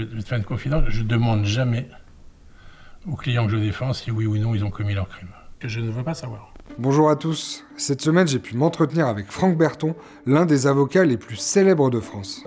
vais te faire une confidence, je ne demande jamais aux clients que je défends si oui ou non ils ont commis leur crime. Que je ne veux pas savoir. Bonjour à tous. Cette semaine, j'ai pu m'entretenir avec Franck Berton, l'un des avocats les plus célèbres de France.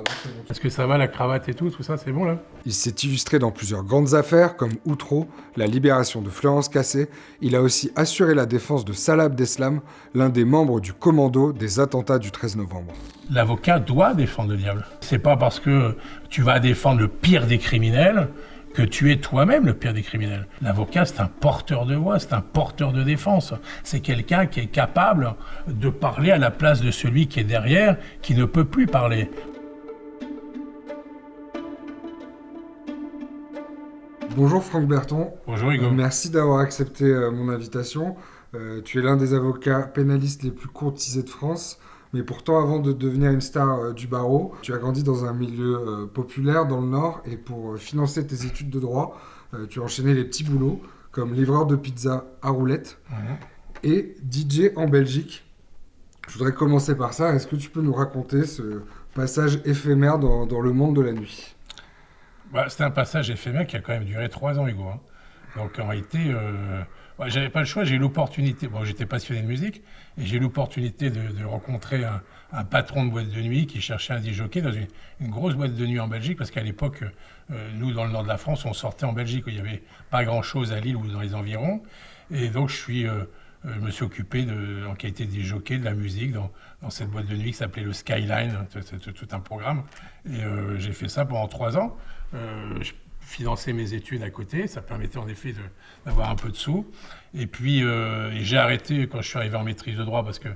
Est-ce que ça va, la cravate et tout ça, c'est bon là? Il s'est illustré dans plusieurs grandes affaires comme Outreau, la libération de Florence Cassé. Il a aussi assuré la défense de Salah Abdeslam, l'un des membres du commando des attentats du 13 novembre. L'avocat doit défendre le diable. C'est pas parce que tu vas défendre le pire des criminels que tu es toi-même le pire des criminels. L'avocat, c'est un porteur de voix, c'est un porteur de défense. C'est quelqu'un qui est capable de parler à la place de celui qui est derrière, qui ne peut plus parler. Bonjour Franck Berton. Bonjour Hugo. Merci d'avoir accepté mon invitation. Tu es l'un des avocats pénalistes les plus courtisés de France. Mais pourtant, avant de devenir une star du barreau, tu as grandi dans un milieu populaire dans le Nord et pour financer tes études de droit, tu as enchaîné les petits boulots comme livreur de pizza à roulette et DJ en Belgique. Je voudrais commencer par ça. Est-ce que tu peux nous raconter ce passage éphémère dans le monde de la nuit ? C'était un passage éphémère qui a quand même duré 3 ans, Hugo. Donc en réalité, j'avais pas le choix, j'ai eu l'opportunité, j'étais passionné de musique, et j'ai eu l'opportunité de rencontrer un patron de boîte de nuit qui cherchait un disjockey dans une grosse boîte de nuit en Belgique, parce qu'à l'époque, nous, dans le nord de la France, on sortait en Belgique, où il n'y avait pas grand-chose à Lille ou dans les environs. Et donc, je me suis occupé, en qualité de disjockey, de la musique dans cette boîte de nuit qui s'appelait le Skyline. C'est tout un programme. Et j'ai fait ça pendant 3 ans. Je finançais mes études à côté, ça permettait en effet d'avoir un peu de sous. Et puis j'ai arrêté quand je suis arrivé en maîtrise de droit parce que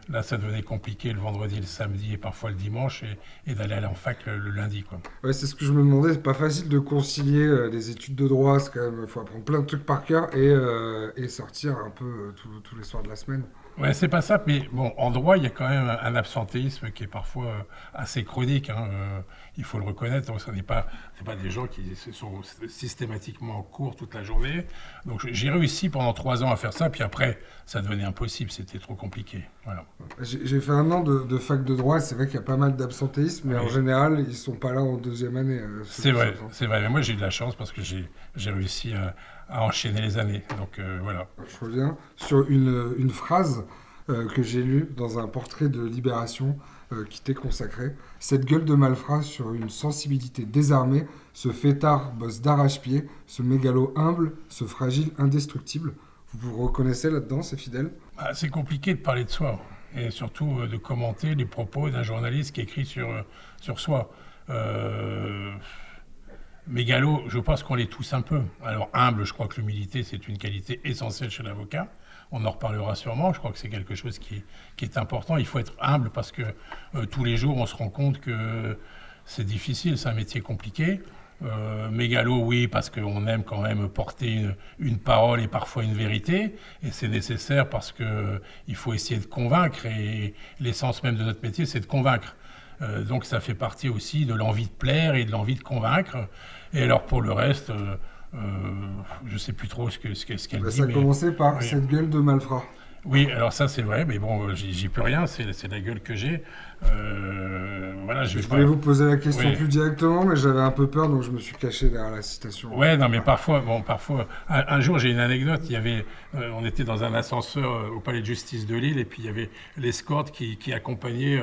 là ça devenait compliqué le vendredi, le samedi et parfois le dimanche et d'aller aller en fac le lundi, quoi. Ouais, c'est ce que je me demandais, c'est pas facile de concilier des études de droit, c'est quand même, faut apprendre plein de trucs par cœur et sortir un peu tous les soirs de la semaine. Ouais, c'est pas ça, mais bon, en droit, il y a quand même un absentéisme qui est parfois assez chronique, il faut le reconnaître. Donc, c'est pas des gens qui sont systématiquement en cours toute la journée. Donc, j'ai réussi pendant 3 ans à faire ça, puis après, ça devenait impossible, c'était trop compliqué. Voilà. J'ai fait un an de fac de droit, et c'est vrai qu'il y a pas mal d'absentéisme, mais en général, ils sont pas là en deuxième année. C'est vrai. Mais moi, j'ai eu de la chance parce que j'ai réussi à enchaîner les années. Donc, voilà. Je reviens sur une phrase que j'ai lue dans un portrait de Libération qui t'est consacré. Cette gueule de malfrat sur une sensibilité désarmée, ce fêtard bosse d'arrache-pied, ce mégalo humble, ce fragile indestructible. Vous vous reconnaissez là-dedans, c'est fidèle ? C'est compliqué de parler de soi et surtout de commenter les propos d'un journaliste qui écrit sur soi. Mégalo, je pense qu'on l'est tous un peu. Alors humble, je crois que l'humilité, c'est une qualité essentielle chez l'avocat. On en reparlera sûrement, je crois que c'est quelque chose qui est important. Il faut être humble parce que tous les jours, on se rend compte que c'est difficile, c'est un métier compliqué. Mégalo, oui, parce qu'on aime quand même porter une parole et parfois une vérité. Et c'est nécessaire parce qu'il faut essayer de convaincre. Et l'essence même de notre métier, c'est de convaincre. Donc ça fait partie aussi de l'envie de plaire et de l'envie de convaincre. Et alors pour le reste, je ne sais plus trop ce qu'elle dit. Ça a commencé par cette gueule de malfrat. Oui, alors ça c'est vrai, mais bon, j'y peux rien, c'est la gueule que j'ai. Voilà, je voulais vous poser la question plus directement, mais j'avais un peu peur, donc je me suis caché derrière la citation. Ouais, non, mais parfois, un jour j'ai une anecdote. On était dans un ascenseur au palais de justice de Lille, et puis il y avait l'escorte qui accompagnait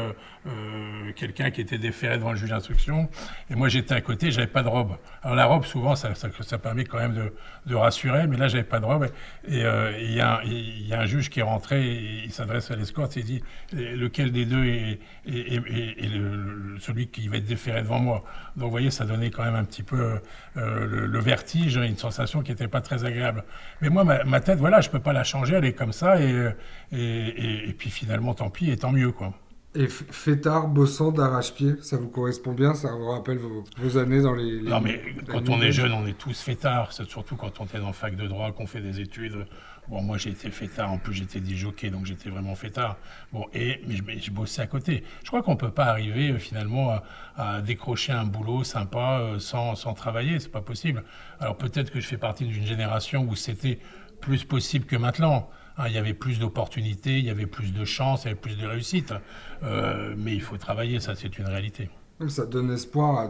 quelqu'un qui était déféré devant le juge d'instruction, et moi j'étais à côté, j'avais pas de robe. Alors la robe, souvent, ça permet quand même de rassurer, mais là j'avais pas de robe, et il y a un juge qui est rentré, et il s'adresse à l'escorte, et il dit lequel des deux est celui qui va être déféré devant moi. Donc vous voyez, ça donnait quand même un petit peu le vertige, une sensation qui n'était pas très agréable. Mais moi, ma tête, voilà, je peux pas la changer, elle est comme ça, et puis finalement, tant pis, et tant mieux, quoi. Et fêtard, bossant, d'arrache-pied, ça vous correspond bien? Ça vous rappelle vos années dans les... Non, mais quand on est jeune, on est tous fêtards. C'est surtout quand on est en fac de droit, qu'on fait des études. Bon, moi, j'ai été fêtard. En plus, j'étais disjockey, donc j'étais vraiment fêtard. Bon, mais je bossais à côté. Je crois qu'on ne peut pas arriver, finalement, à décrocher un boulot sympa sans travailler. C'est pas possible. Alors, peut-être que je fais partie d'une génération où c'était plus possible que maintenant. Il y avait plus d'opportunités, il y avait plus de chances, il y avait plus de réussite. Mais il faut travailler, ça c'est une réalité. Ça donne espoir à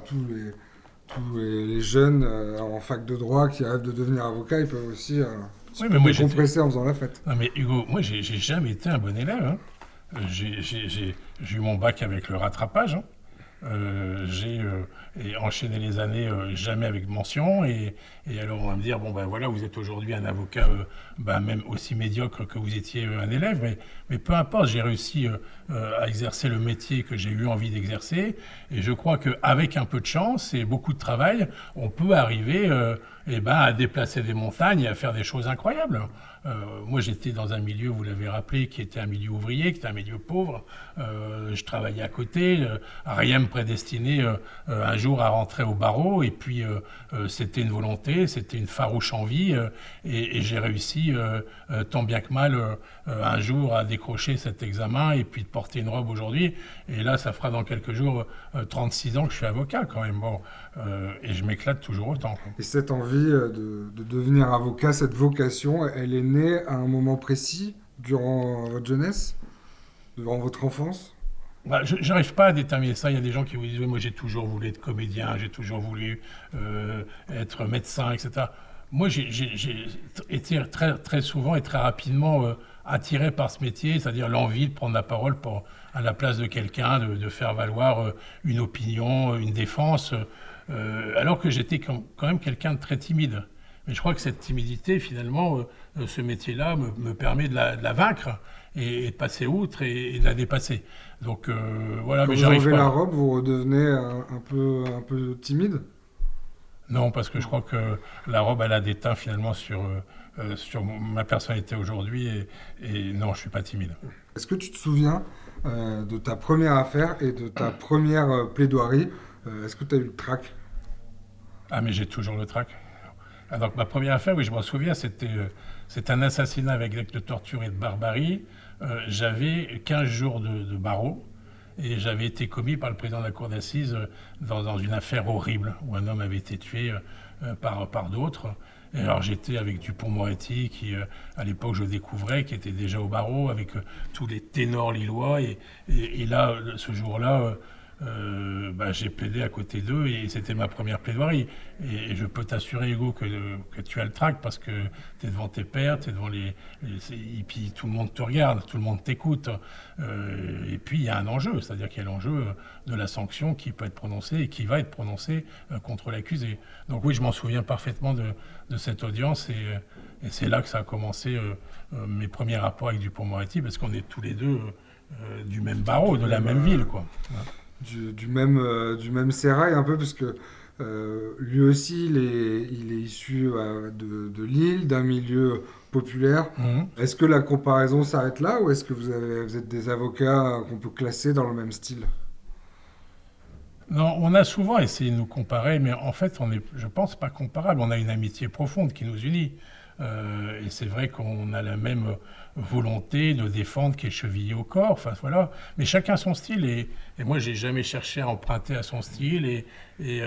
tous les jeunes en fac de droit qui rêvent de devenir avocat, ils peuvent aussi Oui, mais moi, décompresser en faisant la fête. non, mais Hugo, moi, j'ai jamais été un bon élève, hein. J'ai eu mon bac avec le rattrapage, hein. J'ai enchaîné les années jamais avec mention et alors on va me dire bon ben voilà vous êtes aujourd'hui un avocat même aussi médiocre que vous étiez un élève mais peu importe j'ai réussi à exercer le métier que j'ai eu envie d'exercer et je crois qu'avec un peu de chance et beaucoup de travail on peut arriver à déplacer des montagnes et à faire des choses incroyables. Moi, j'étais dans un milieu, vous l'avez rappelé, qui était un milieu ouvrier, qui était un milieu pauvre. Je travaillais à côté. Rien me prédestinait un jour à rentrer au barreau. Et puis, c'était une volonté, c'était une farouche envie. Et j'ai réussi, tant bien que mal, un jour à décrocher cet examen et puis de porter une robe aujourd'hui. Et là, ça fera dans quelques jours 36 ans que je suis avocat quand même. Bon, et je m'éclate toujours autant. Et cette envie de devenir avocat, cette vocation, elle est née à un moment précis durant votre jeunesse, durant votre enfance? Je n'arrive pas à déterminer ça. Il y a des gens qui vous disent oui, moi j'ai toujours voulu être comédien, j'ai toujours voulu être médecin, etc. Moi j'ai été très, très souvent et très rapidement attiré par ce métier, c'est-à-dire l'envie de prendre la parole à la place de quelqu'un, de faire valoir une opinion, une défense, alors que j'étais quand même quelqu'un de très timide. Mais je crois que cette timidité, finalement, ce métier-là me permet de la vaincre et de passer outre et de la dépasser. Donc voilà, Quand mais vous j'arrive enlevez pas. la robe, vous redevenez un peu timide? Non, parce que je crois que la robe, elle a des teints finalement sur ma personnalité aujourd'hui et non, je suis pas timide. Est-ce que tu te souviens de ta première affaire et de ta première plaidoirie? Est-ce que tu as eu le trac? Ah, mais j'ai toujours le trac. Ah, donc ma première affaire, oui, je m'en souviens, c'est un assassinat avec acte de torture et de barbarie. J'avais 15 jours de barreau et j'avais été commis par le président de la cour d'assises dans une affaire horrible où un homme avait été tué par d'autres. Et alors j'étais avec Dupond-Moretti qui, à l'époque, je découvrais, qui était déjà au barreau avec tous les ténors lillois. Et là, ce jour-là, j'ai plaidé à côté d'eux et c'était ma première plaidoirie. Et je peux t'assurer, Hugo, que tu as le trac parce que tu es devant tes pairs, tu es devant et puis tout le monde te regarde, tout le monde t'écoute. Et puis il y a un enjeu, c'est-à-dire qu'il y a l'enjeu de la sanction qui peut être prononcée et qui va être prononcée contre l'accusé. Donc oui, je m'en souviens parfaitement de cette audience et c'est là que ça a commencé mes premiers rapports avec Dupond-Moretti parce qu'on est tous les deux du même barreau, de la même ville, quoi. Du même sérail un peu, parce que lui aussi, il est issu de Lille, d'un milieu populaire. Mhm. Est-ce que la comparaison s'arrête là ou est-ce que vous êtes des avocats qu'on peut classer dans le même style? Non, on a souvent essayé de nous comparer, mais en fait, on est, je pense, pas comparables. On a une amitié profonde qui nous unit. Et c'est vrai qu'on a la même volonté de défendre qui est chevillée au corps. Enfin, voilà. Mais chacun son style. Et moi, j'ai jamais cherché à emprunter à son style. Et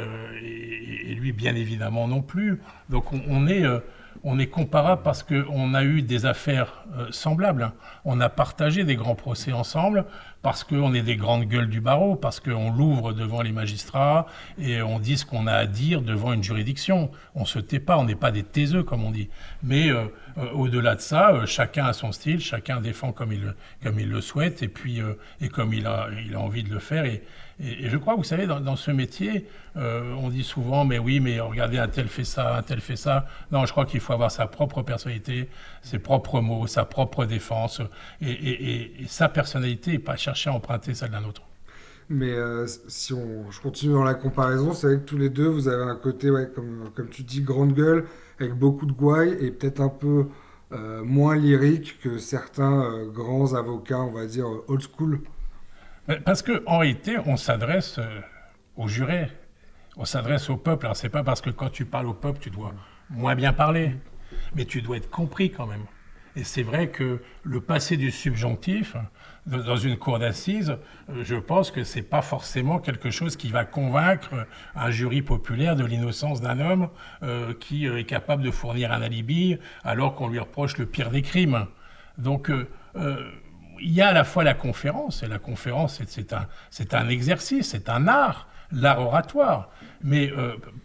lui, bien évidemment, non plus. Donc, on est comparable parce qu'on a eu des affaires semblables, hein. On a partagé des grands procès ensemble parce qu'on est des grandes gueules du barreau, parce qu'on l'ouvre devant les magistrats et on dit ce qu'on a à dire devant une juridiction. On ne se tait pas, on n'est pas des taiseux, comme on dit. Mais au-delà de ça, chacun a son style, chacun défend comme il le souhaite et puis et comme il a envie de le faire. Et je crois, vous savez, dans ce métier, on dit souvent, mais oui, mais regardez, un tel fait ça, un tel fait ça. Non, je crois qu'il faut avoir sa propre personnalité, ses propres mots, sa propre défense, et sa personnalité, et pas chercher à emprunter celle d'un autre. Mais je continue dans la comparaison, c'est vrai que tous les deux, vous avez un côté, ouais, comme tu dis, grande gueule, avec beaucoup de gouaille et peut-être un peu moins lyrique que certains grands avocats, on va dire, old school. Parce qu'en réalité, on s'adresse aux jurés, on s'adresse au peuple. Alors, c'est pas parce que quand tu parles au peuple, tu dois moins bien parler, mais tu dois être compris quand même. Et c'est vrai que le passé du subjonctif, dans une cour d'assises, je pense que c'est pas forcément quelque chose qui va convaincre un jury populaire de l'innocence d'un homme qui est capable de fournir un alibi alors qu'on lui reproche le pire des crimes. Donc, il y a à la fois la conférence, et la conférence, c'est un exercice, c'est un art. l'art oratoire. Mais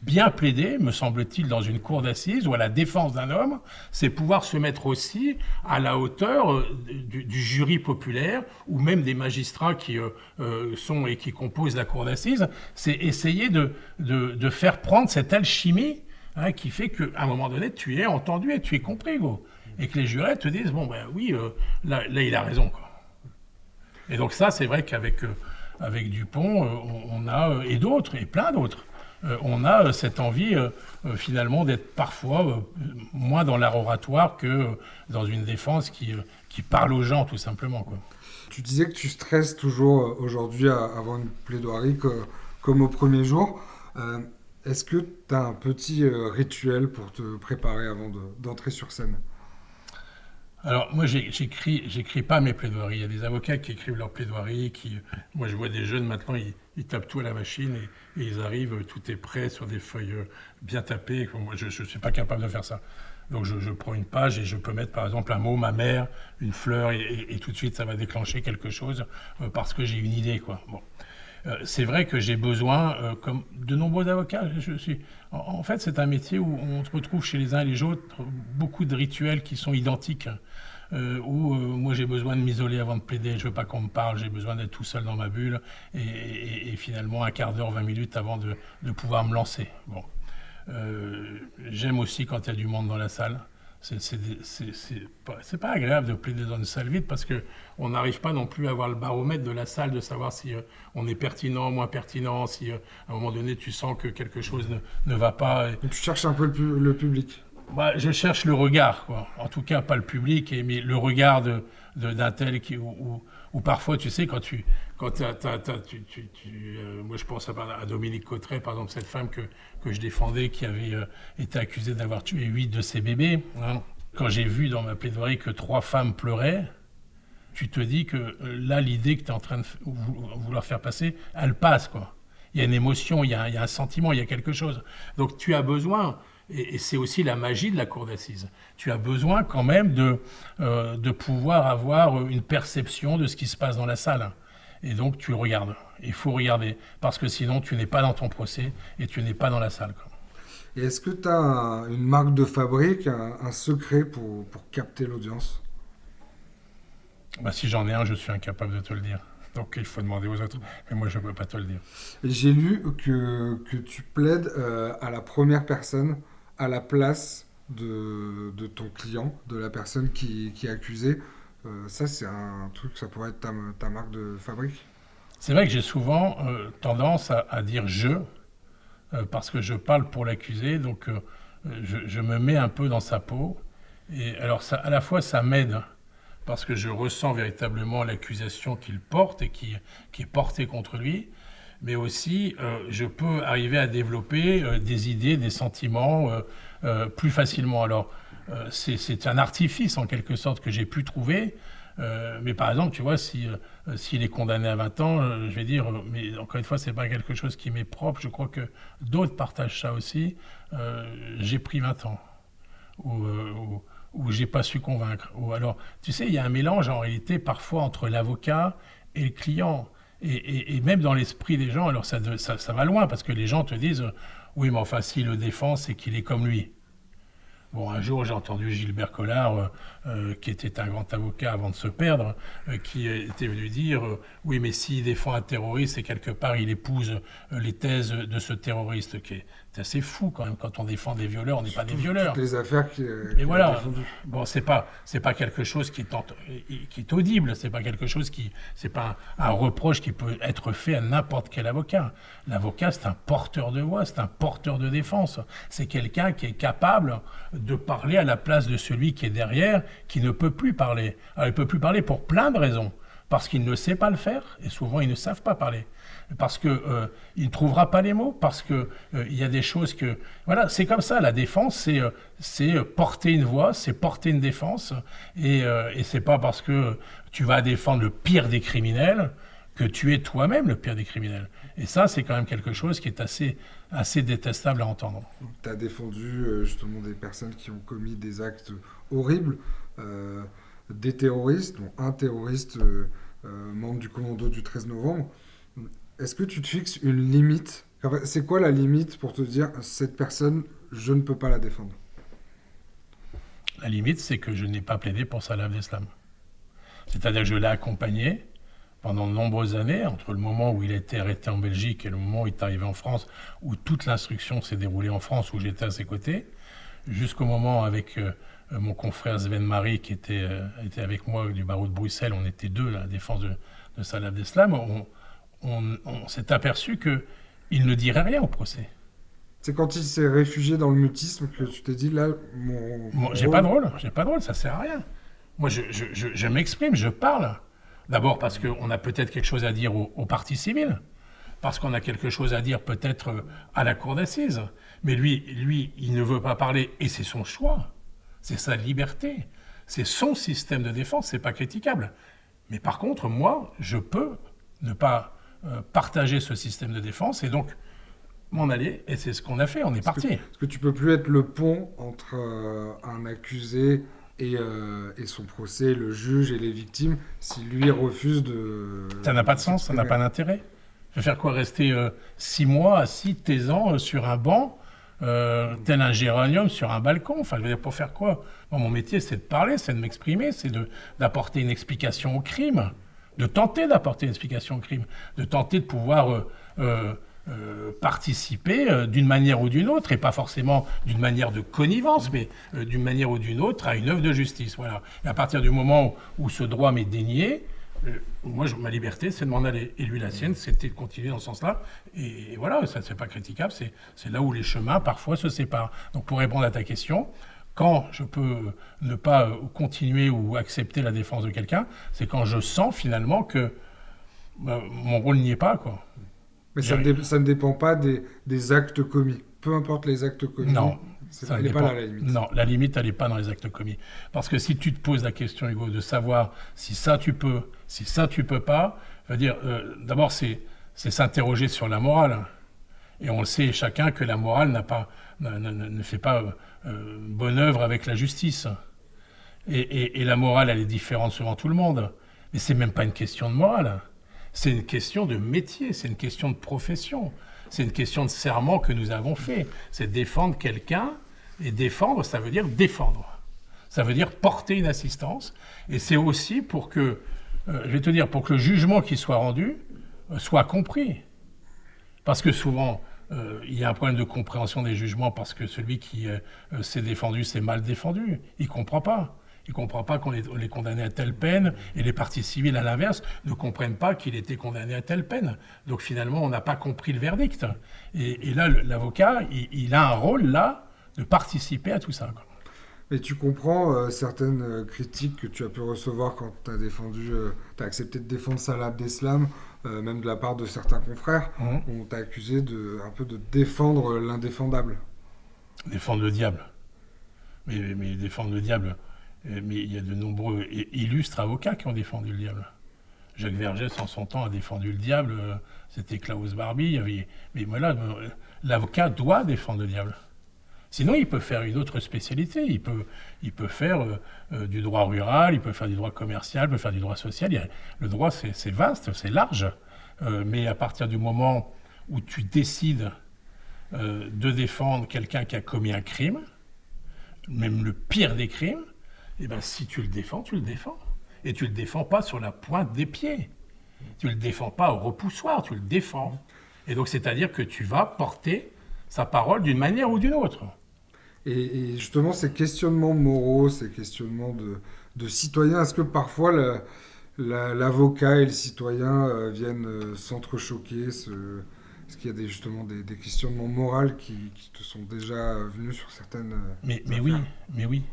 bien plaider, me semble-t-il, dans une cour d'assises ou à la défense d'un homme, c'est pouvoir se mettre aussi à la hauteur du jury populaire ou même des magistrats qui sont et qui composent la cour d'assises. C'est essayer de faire prendre cette alchimie, hein, qui fait qu'à un moment donné, tu es entendu et tu es compris, gros. Et que les jurés te disent, bon, ben oui, là, il a raison, quoi. Et donc ça, c'est vrai qu'avec avec Dupont, on a, et d'autres, et plein d'autres, on a cette envie, finalement, d'être parfois moins dans l'art oratoire que dans une défense qui parle aux gens, tout simplement, quoi. Tu disais que tu stresses toujours aujourd'hui avant une plaidoirie comme au premier jour. Est-ce que tu as un petit rituel pour te préparer avant d'entrer sur scène? Alors, moi, j'écris pas mes plaidoiries. Il y a des avocats qui écrivent leurs plaidoiries. Moi, je vois des jeunes maintenant, ils tapent tout à la machine et ils arrivent, tout est prêt sur des feuilles bien tapées. Moi, je ne suis pas capable de faire ça. Donc, je prends une page et je peux mettre, par exemple, un mot, ma mère, une fleur, et tout de suite, ça va déclencher quelque chose parce que j'ai une idée, quoi. Bon. C'est vrai que j'ai besoin, comme de nombreux avocats, en fait, c'est un métier où on se retrouve chez les uns et les autres beaucoup de rituels qui sont identiques. Où moi j'ai besoin de m'isoler avant de plaider, je veux pas qu'on me parle, j'ai besoin d'être tout seul dans ma bulle et finalement un quart d'heure, 20 minutes avant de pouvoir me lancer. Bon. J'aime aussi quand il y a du monde dans la salle. C'est pas agréable de plaider dans une salle vide parce qu'on n'arrive pas non plus à avoir le baromètre de la salle, de savoir si on est pertinent, moins pertinent, si à un moment donné tu sens que quelque chose ne va pas. Donc, tu cherches un peu le public. Bah, je cherche le regard, quoi. En tout cas, pas le public, mais le regard d'un tel ou parfois, tu sais, moi je pense à Dominique Cotret, par exemple, cette femme que je défendais, qui avait été accusée d'avoir tué 8 de ses bébés, hein. Quand j'ai vu dans ma plaidoirie que 3 femmes pleuraient, tu te dis que là, l'idée que tu es en train de vouloir faire passer, elle passe, quoi. Il y a une émotion, il y a un sentiment, il y a quelque chose. Donc tu as besoin, et c'est aussi la magie de la cour d'assises, tu as besoin quand même de pouvoir avoir une perception de ce qui se passe dans la salle. Et donc tu regardes, il faut regarder, parce que sinon tu n'es pas dans ton procès et tu n'es pas dans la salle, quoi. Et est-ce que tu as une marque de fabrique, un secret pour capter l'audience? Bah, si j'en ai un, je suis incapable de te le dire. Donc il faut demander aux autres, mais moi je ne peux pas te le dire. Et j'ai lu que tu plaides à la première personne, à la place de ton client, de la personne qui est accusée. Ça, c'est un truc, ça pourrait être ta marque de fabrique. C'est vrai que j'ai souvent tendance à dire parce que je parle pour l'accusé, donc je me mets un peu dans sa peau. Et alors ça, à la fois ça m'aide, parce que je ressens véritablement l'accusation qu'il porte et qui est portée contre lui, mais aussi je peux arriver à développer des idées, des sentiments plus facilement. Alors c'est un artifice en quelque sorte que j'ai pu trouver. Mais par exemple, tu vois, s'il est condamné à 20 ans, je vais dire, mais encore une fois, c'est pas quelque chose qui m'est propre. Je crois que d'autres partagent ça aussi. J'ai pris 20 ans, ou j'ai pas su convaincre. Ou alors, tu sais, il y a un mélange en réalité parfois entre l'avocat et le client. Et même dans l'esprit des gens, alors ça va loin, parce que les gens te disent, oui, mais enfin, s'il le défend, c'est qu'il est comme lui. Bon, un jour, j'ai entendu Gilbert Collard, qui était un grand avocat avant de se perdre, qui était venu dire oui, mais s'il défend un terroriste, et quelque part, il épouse les thèses de ce terroriste, qui est assez fou quand même. Quand on défend des violeurs, on n'est pas des violeurs. Toutes les affaires Mais voilà, bon, c'est pas quelque chose qui est audible, c'est pas quelque chose c'est pas un reproche qui peut être fait à n'importe quel avocat. L'avocat, c'est un porteur de voix, c'est un porteur de défense. C'est quelqu'un qui est capable de parler à la place de celui qui est derrière, qui ne peut plus parler. Alors, il ne peut plus parler pour plein de raisons. Parce qu'il ne sait pas le faire, et souvent ils ne savent pas parler. Parce qu'il ne trouvera pas les mots, parce qu'il y a des choses que... Voilà, c'est comme ça, la défense, c'est porter une voix, c'est porter une défense, et c'est pas parce que tu vas défendre le pire des criminels que tu es toi-même le pire des criminels. Et ça, c'est quand même quelque chose qui est assez détestable à entendre. Tu as défendu justement des personnes qui ont commis des actes horribles, des terroristes, dont un terroriste membre du commando du 13 novembre. Est-ce que tu te fixes une limite? Enfin, c'est quoi la limite pour te dire, cette personne, je ne peux pas la défendre? La limite, c'est que je n'ai pas plaidé pour Salah Abdeslam. C'est-à-dire que je l'ai accompagné pendant de nombreuses années, entre le moment où il a été arrêté en Belgique et le moment où il est arrivé en France, où toute l'instruction s'est déroulée en France, où j'étais à ses côtés, jusqu'au moment avec mon confrère Sven Marie, qui était avec moi du barreau de Bruxelles, on était deux à la défense de Salah Abdeslam, on s'est aperçu qu'il ne dirait rien au procès. C'est quand il s'est réfugié dans le mutisme que tu t'es dit, là, mon J'ai pas de rôle, ça sert à rien. Moi, je m'exprime, je parle. D'abord parce qu'on a peut-être quelque chose à dire aux parties civiles, parce qu'on a quelque chose à dire peut-être à la cour d'assises. Mais lui, il ne veut pas parler, et c'est son choix, c'est sa liberté, c'est son système de défense, c'est pas critiquable. Mais par contre, moi, je peux ne pas partager ce système de défense, et donc m'en aller, et c'est ce qu'on a fait, on est parti. Est-ce que tu peux plus être le pont entre un accusé et son procès, le juge et les victimes, si lui refuse de... Ça n'a pas de sens, ça n'a pas d'intérêt. Je vais faire quoi? Rester 6 mois assis, taisant, sur un banc, tel un géranium sur un balcon? Enfin, je veux dire, pour faire quoi? Bon, mon métier, c'est de parler, c'est de m'exprimer, c'est d'apporter une explication au crime, de tenter d'apporter une explication au crime, de tenter de pouvoir participer d'une manière ou d'une autre, et pas forcément d'une manière de connivence, mais d'une manière ou d'une autre à une œuvre de justice. Voilà. Et à partir du moment où ce droit m'est dénié, moi, ma liberté, c'est de m'en aller. Et lui, la sienne, c'était de continuer dans ce sens-là. Et voilà, ça, c'est pas critiquable. C'est là où les chemins, parfois, se séparent. Donc, pour répondre à ta question, quand je peux ne pas continuer ou accepter la défense de quelqu'un, c'est quand je sens finalement que mon rôle n'y est pas, quoi. Mais ça ne dépend pas des actes commis. Peu importe les actes commis. Non. Elle n'est pas là, la limite. Non, la limite, elle n'est pas dans les actes commis. Parce que si tu te poses la question, Hugo, de savoir si ça tu peux, si ça tu peux pas, je veux dire, d'abord, c'est s'interroger sur la morale. Et on le sait chacun que la morale ne fait pas bonne œuvre avec la justice. Et la morale, elle est différente selon tout le monde. Mais c'est même pas une question de morale. C'est une question de métier, c'est une question de profession. C'est une question de serment que nous avons fait. C'est défendre quelqu'un, et défendre, ça veut dire défendre. Ça veut dire porter une assistance. Et c'est aussi pour que, je vais te dire, pour que le jugement qui soit rendu soit compris. Parce que souvent, il y a un problème de compréhension des jugements parce que celui qui s'est défendu s'est mal défendu. Il ne comprend pas. Il ne comprend pas qu'on est condamné à telle peine, et les parties civiles, à l'inverse, ne comprennent pas qu'il était condamné à telle peine. Donc finalement, on n'a pas compris le verdict. Et là, l'avocat, il a un rôle, là, de participer à tout ça, quoi. Mais tu comprends certaines critiques que tu as pu recevoir quand tu as défendu, tu as accepté de défendre Salah Abdeslam, même de la part de certains confrères, on t'a accusé un peu de défendre l'indéfendable. Défendre le diable. Mais défendre le diable... Mais il y a de nombreux illustres avocats qui ont défendu le diable. Jacques Vergès, en son temps, a défendu le diable. C'était Klaus Barbie. Mais voilà, l'avocat doit défendre le diable. Sinon, il peut faire une autre spécialité. Il peut faire du droit rural, il peut faire du droit commercial, il peut faire du droit social. Le droit, c'est vaste, c'est large. Mais à partir du moment où tu décides de défendre quelqu'un qui a commis un crime, même le pire des crimes, eh bien, si tu le défends, tu le défends. Et tu ne le défends pas sur la pointe des pieds. Tu ne le défends pas au repoussoir, tu le défends. Et donc, c'est-à-dire que tu vas porter sa parole d'une manière ou d'une autre. Et justement, ces questionnements moraux, ces questionnements de citoyens, est-ce que parfois l'avocat et le citoyen viennent s'entrechoquer Est-ce qu'il y a justement des questionnements moraux qui te sont déjà venus sur certaines... Mais oui.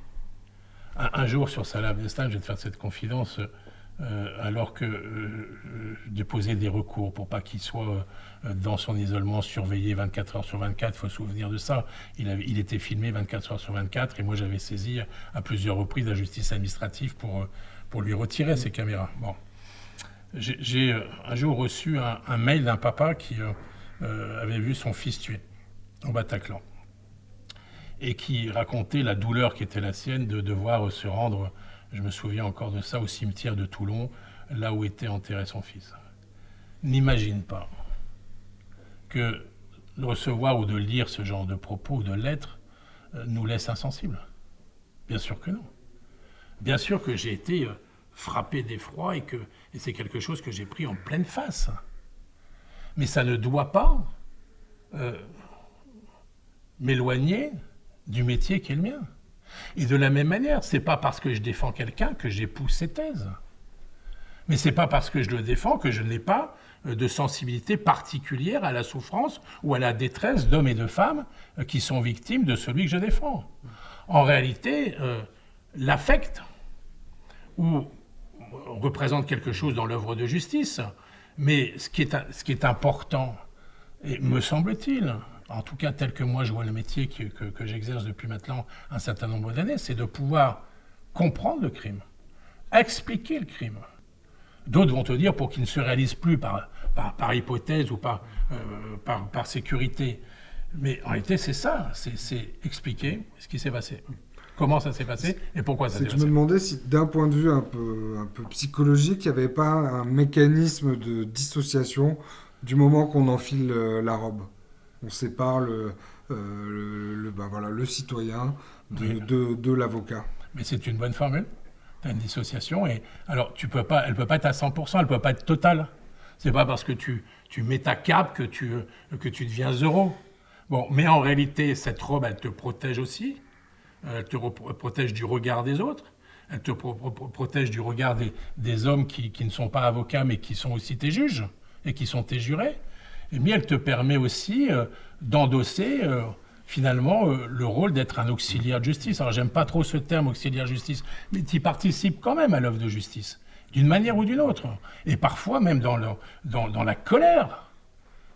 Un jour, sur Salah Abdeslam, je vais te faire cette confidence, alors que je déposais des recours pour pas qu'il soit dans son isolement surveillé 24 heures sur 24, il faut se souvenir de ça. Il était filmé 24 heures sur 24, et moi j'avais saisi à plusieurs reprises la justice administrative pour lui retirer ses caméras. Bon. J'ai un jour reçu un mail d'un papa qui avait vu son fils tué au Bataclan, et qui racontait la douleur qui était la sienne de devoir se rendre, je me souviens encore de ça, au cimetière de Toulon, là où était enterré son fils. N'imagine pas que de recevoir ou de lire ce genre de propos ou de lettres nous laisse insensibles? Bien sûr que non. Bien sûr que j'ai été frappé d'effroi et c'est quelque chose que j'ai pris en pleine face. Mais ça ne doit pas m'éloigner du métier qui est le mien. Et de la même manière, c'est pas parce que je défends quelqu'un que j'épouse ses thèses. Mais c'est pas parce que je le défends que je n'ai pas de sensibilité particulière à la souffrance ou à la détresse d'hommes et de femmes qui sont victimes de celui que je défends. En réalité, l'affect représente quelque chose dans l'œuvre de justice, mais ce qui est important, et me semble-t-il, en tout cas tel que moi je vois le métier que j'exerce depuis maintenant un certain nombre d'années, c'est de pouvoir comprendre le crime, expliquer le crime. D'autres vont te dire pour qu'il ne se réalise plus par hypothèse ou par sécurité. Mais en réalité, c'est ça, c'est expliquer ce qui s'est passé. Comment ça s'est passé et pourquoi ça s'est passé. Je me demandais si, d'un point de vue un peu psychologique, il n'y avait pas un mécanisme de dissociation du moment qu'on enfile la robe. On sépare le citoyen de l'avocat. Mais c'est une bonne formule. Tu as une dissociation. Et alors, elle ne peut pas être à 100%, elle ne peut pas être totale. C'est pas parce que tu mets ta cape que tu deviens zéro. Bon, mais en réalité, cette robe, elle te protège aussi. Elle te protège du regard des autres. Elle te protège du regard des hommes qui ne sont pas avocats, mais qui sont aussi tes juges et qui sont tes jurés. Et bien, elle te permet aussi d'endosser finalement le rôle d'être un auxiliaire de justice. Alors, j'aime pas trop ce terme auxiliaire de justice, mais tu participes quand même à l'œuvre de justice, d'une manière ou d'une autre. Et parfois même dans la colère,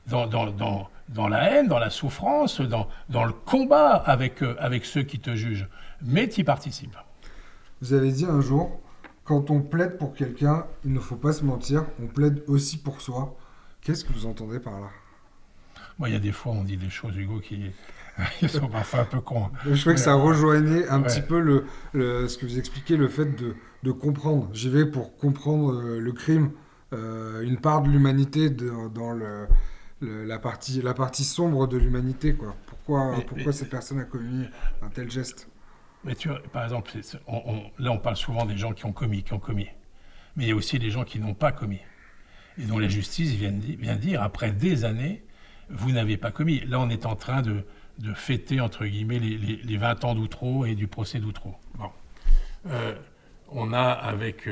dans la haine, dans la souffrance, dans le combat avec ceux qui te jugent. Mais tu y participes. Vous avez dit un jour, quand on plaide pour quelqu'un, il ne faut pas se mentir, on plaide aussi pour soi. Qu'est-ce que vous entendez par là? Moi, il y a des fois, on dit des choses, Hugo, qui sont parfois un peu cons. Je trouvais que ça rejoignait un petit peu ce que vous expliquez, le fait de comprendre. J'y vais pour comprendre le crime, une part de l'humanité dans la partie sombre de l'humanité, quoi. Pourquoi cette personne a commis un tel geste? Mais tu vois, par exemple, là on parle souvent des gens qui ont commis. Mais il y a aussi des gens qui n'ont pas commis. Et dont la justice vient dire, après des années, vous n'avez pas commis. Là on est en train de fêter, entre guillemets, les 20 ans d'Outreau et du procès d'Outreau. Bon. On a, avec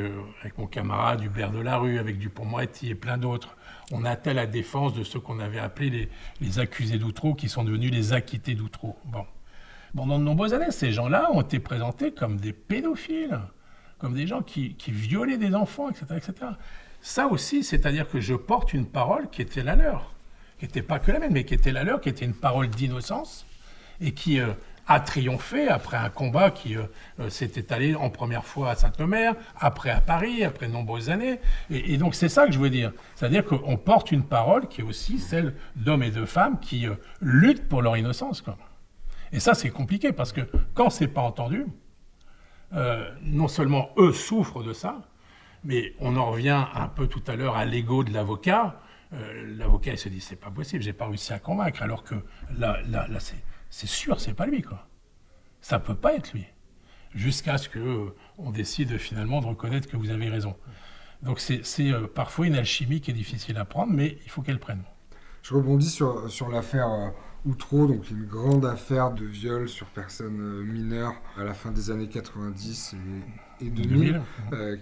mon camarade Hubert Delarue, avec Dupond-Moretti et plein d'autres, on a atteint la défense de ceux qu'on avait appelés les accusés d'Outreau, qui sont devenus les acquittés d'Outreau. Bon. Pendant de nombreuses années, ces gens-là ont été présentés comme des pédophiles, comme des gens qui violaient des enfants, etc., etc. Ça aussi, c'est-à-dire que je porte une parole qui était la leur, qui n'était pas que la mienne, mais qui était la leur, qui était une parole d'innocence, et qui a triomphé après un combat qui s'est étalé en première fois à Saint-Omer, après à Paris, après de nombreuses années. Et donc c'est ça que je veux dire. C'est-à-dire qu'on porte une parole qui est aussi celle d'hommes et de femmes qui luttent pour leur innocence, quoi. Et ça, c'est compliqué, parce que quand c'est pas entendu, non seulement eux souffrent de ça, mais on en revient un peu tout à l'heure à l'ego de l'avocat. L'avocat, il se dit, c'est pas possible, j'ai pas réussi à convaincre, alors que là c'est sûr, c'est pas lui, quoi. Ça peut pas être lui. Jusqu'à ce qu'on décide finalement de reconnaître que vous avez raison. Donc c'est parfois une alchimie qui est difficile à prendre, mais il faut qu'elle prenne. Je rebondis sur l'affaire Outreau, donc une grande affaire de viol sur personnes mineures à la fin des années 90 et 2000,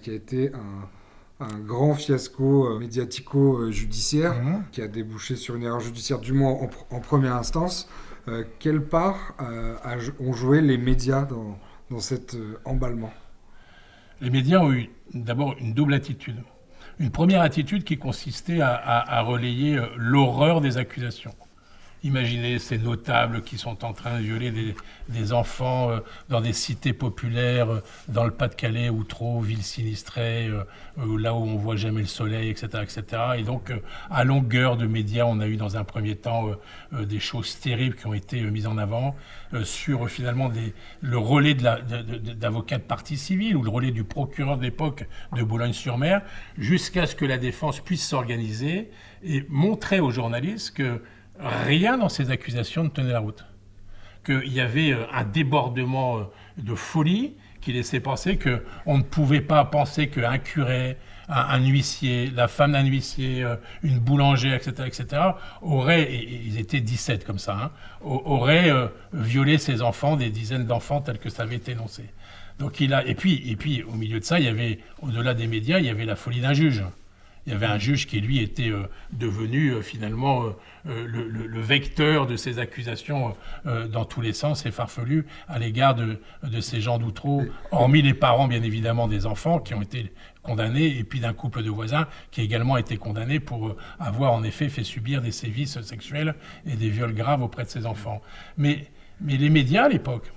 qui a été un grand fiasco médiatico-judiciaire, qui a débouché sur une erreur judiciaire, du moins en première instance. Quelle part ont joué les médias dans cet emballement? Les médias ont eu d'abord une double attitude. Une première attitude qui consistait à relayer l'horreur des accusations. Imaginez ces notables qui sont en train de violer des enfants dans des cités populaires, dans le Pas-de-Calais, Outreau, ville sinistrée, là où on voit jamais le soleil, etc., etc. Et donc, à longueur de médias, on a eu dans un premier temps des choses terribles qui ont été mises en avant sur finalement le relais d'avocats de partie civile ou le relais du procureur de l'époque de Boulogne-sur-Mer, jusqu'à ce que la défense puisse s'organiser et montrer aux journalistes que rien dans ces accusations ne tenait la route. Qu'il y avait un débordement de folie qui laissait penser qu'on ne pouvait pas penser qu'un curé, un huissier, la femme d'un huissier, une boulangère, etc., auraient, et ils étaient 17 comme ça, auraient violé ces enfants, des dizaines d'enfants tels que ça avait été énoncé. Donc et puis au milieu de ça, il y avait, au-delà des médias, il y avait la folie d'un juge. Il y avait un juge qui, lui, était devenu finalement le vecteur de ces accusations dans tous les sens et farfelues à l'égard de ces gens d'Outreau, hormis les parents, bien évidemment, des enfants qui ont été condamnés, et puis d'un couple de voisins qui a également été condamné pour avoir en effet fait subir des sévices sexuels et des viols graves auprès de ses enfants. Mais les médias, à l'époque,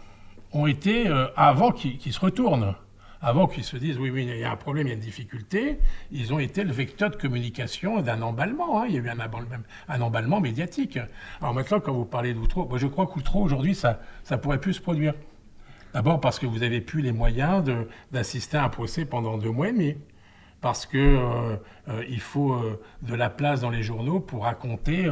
ont été, avant qu'ils se retournent, avant qu'ils se disent oui, il y a un problème, il y a une difficulté, ils ont été le vecteur de communication d'un emballement. Il y a eu un emballement médiatique. Alors maintenant, quand vous parlez d'Outreau, moi je crois qu'Outreau, aujourd'hui, ça pourrait plus se produire. D'abord parce que vous n'avez plus les moyens d'assister à un procès pendant 2 mois et demi. Parce qu'il faut de la place dans les journaux pour raconter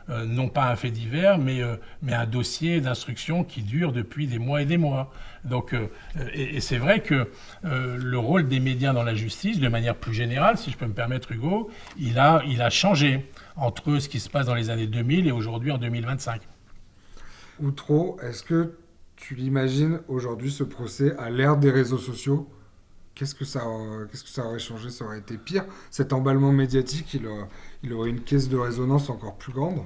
non pas un fait divers, mais un dossier d'instruction qui dure depuis des mois et des mois. Donc, et c'est vrai que le rôle des médias dans la justice, de manière plus générale, si je peux me permettre, Hugo, il a changé entre ce qui se passe dans les années 2000 et aujourd'hui en 2025. Outreau, est-ce que tu l'imagines aujourd'hui, ce procès, à l'ère des réseaux sociaux? Qu'est-ce que ça aurait changé? Ça aurait été pire? Cet emballement médiatique, il aurait une caisse de résonance encore plus grande?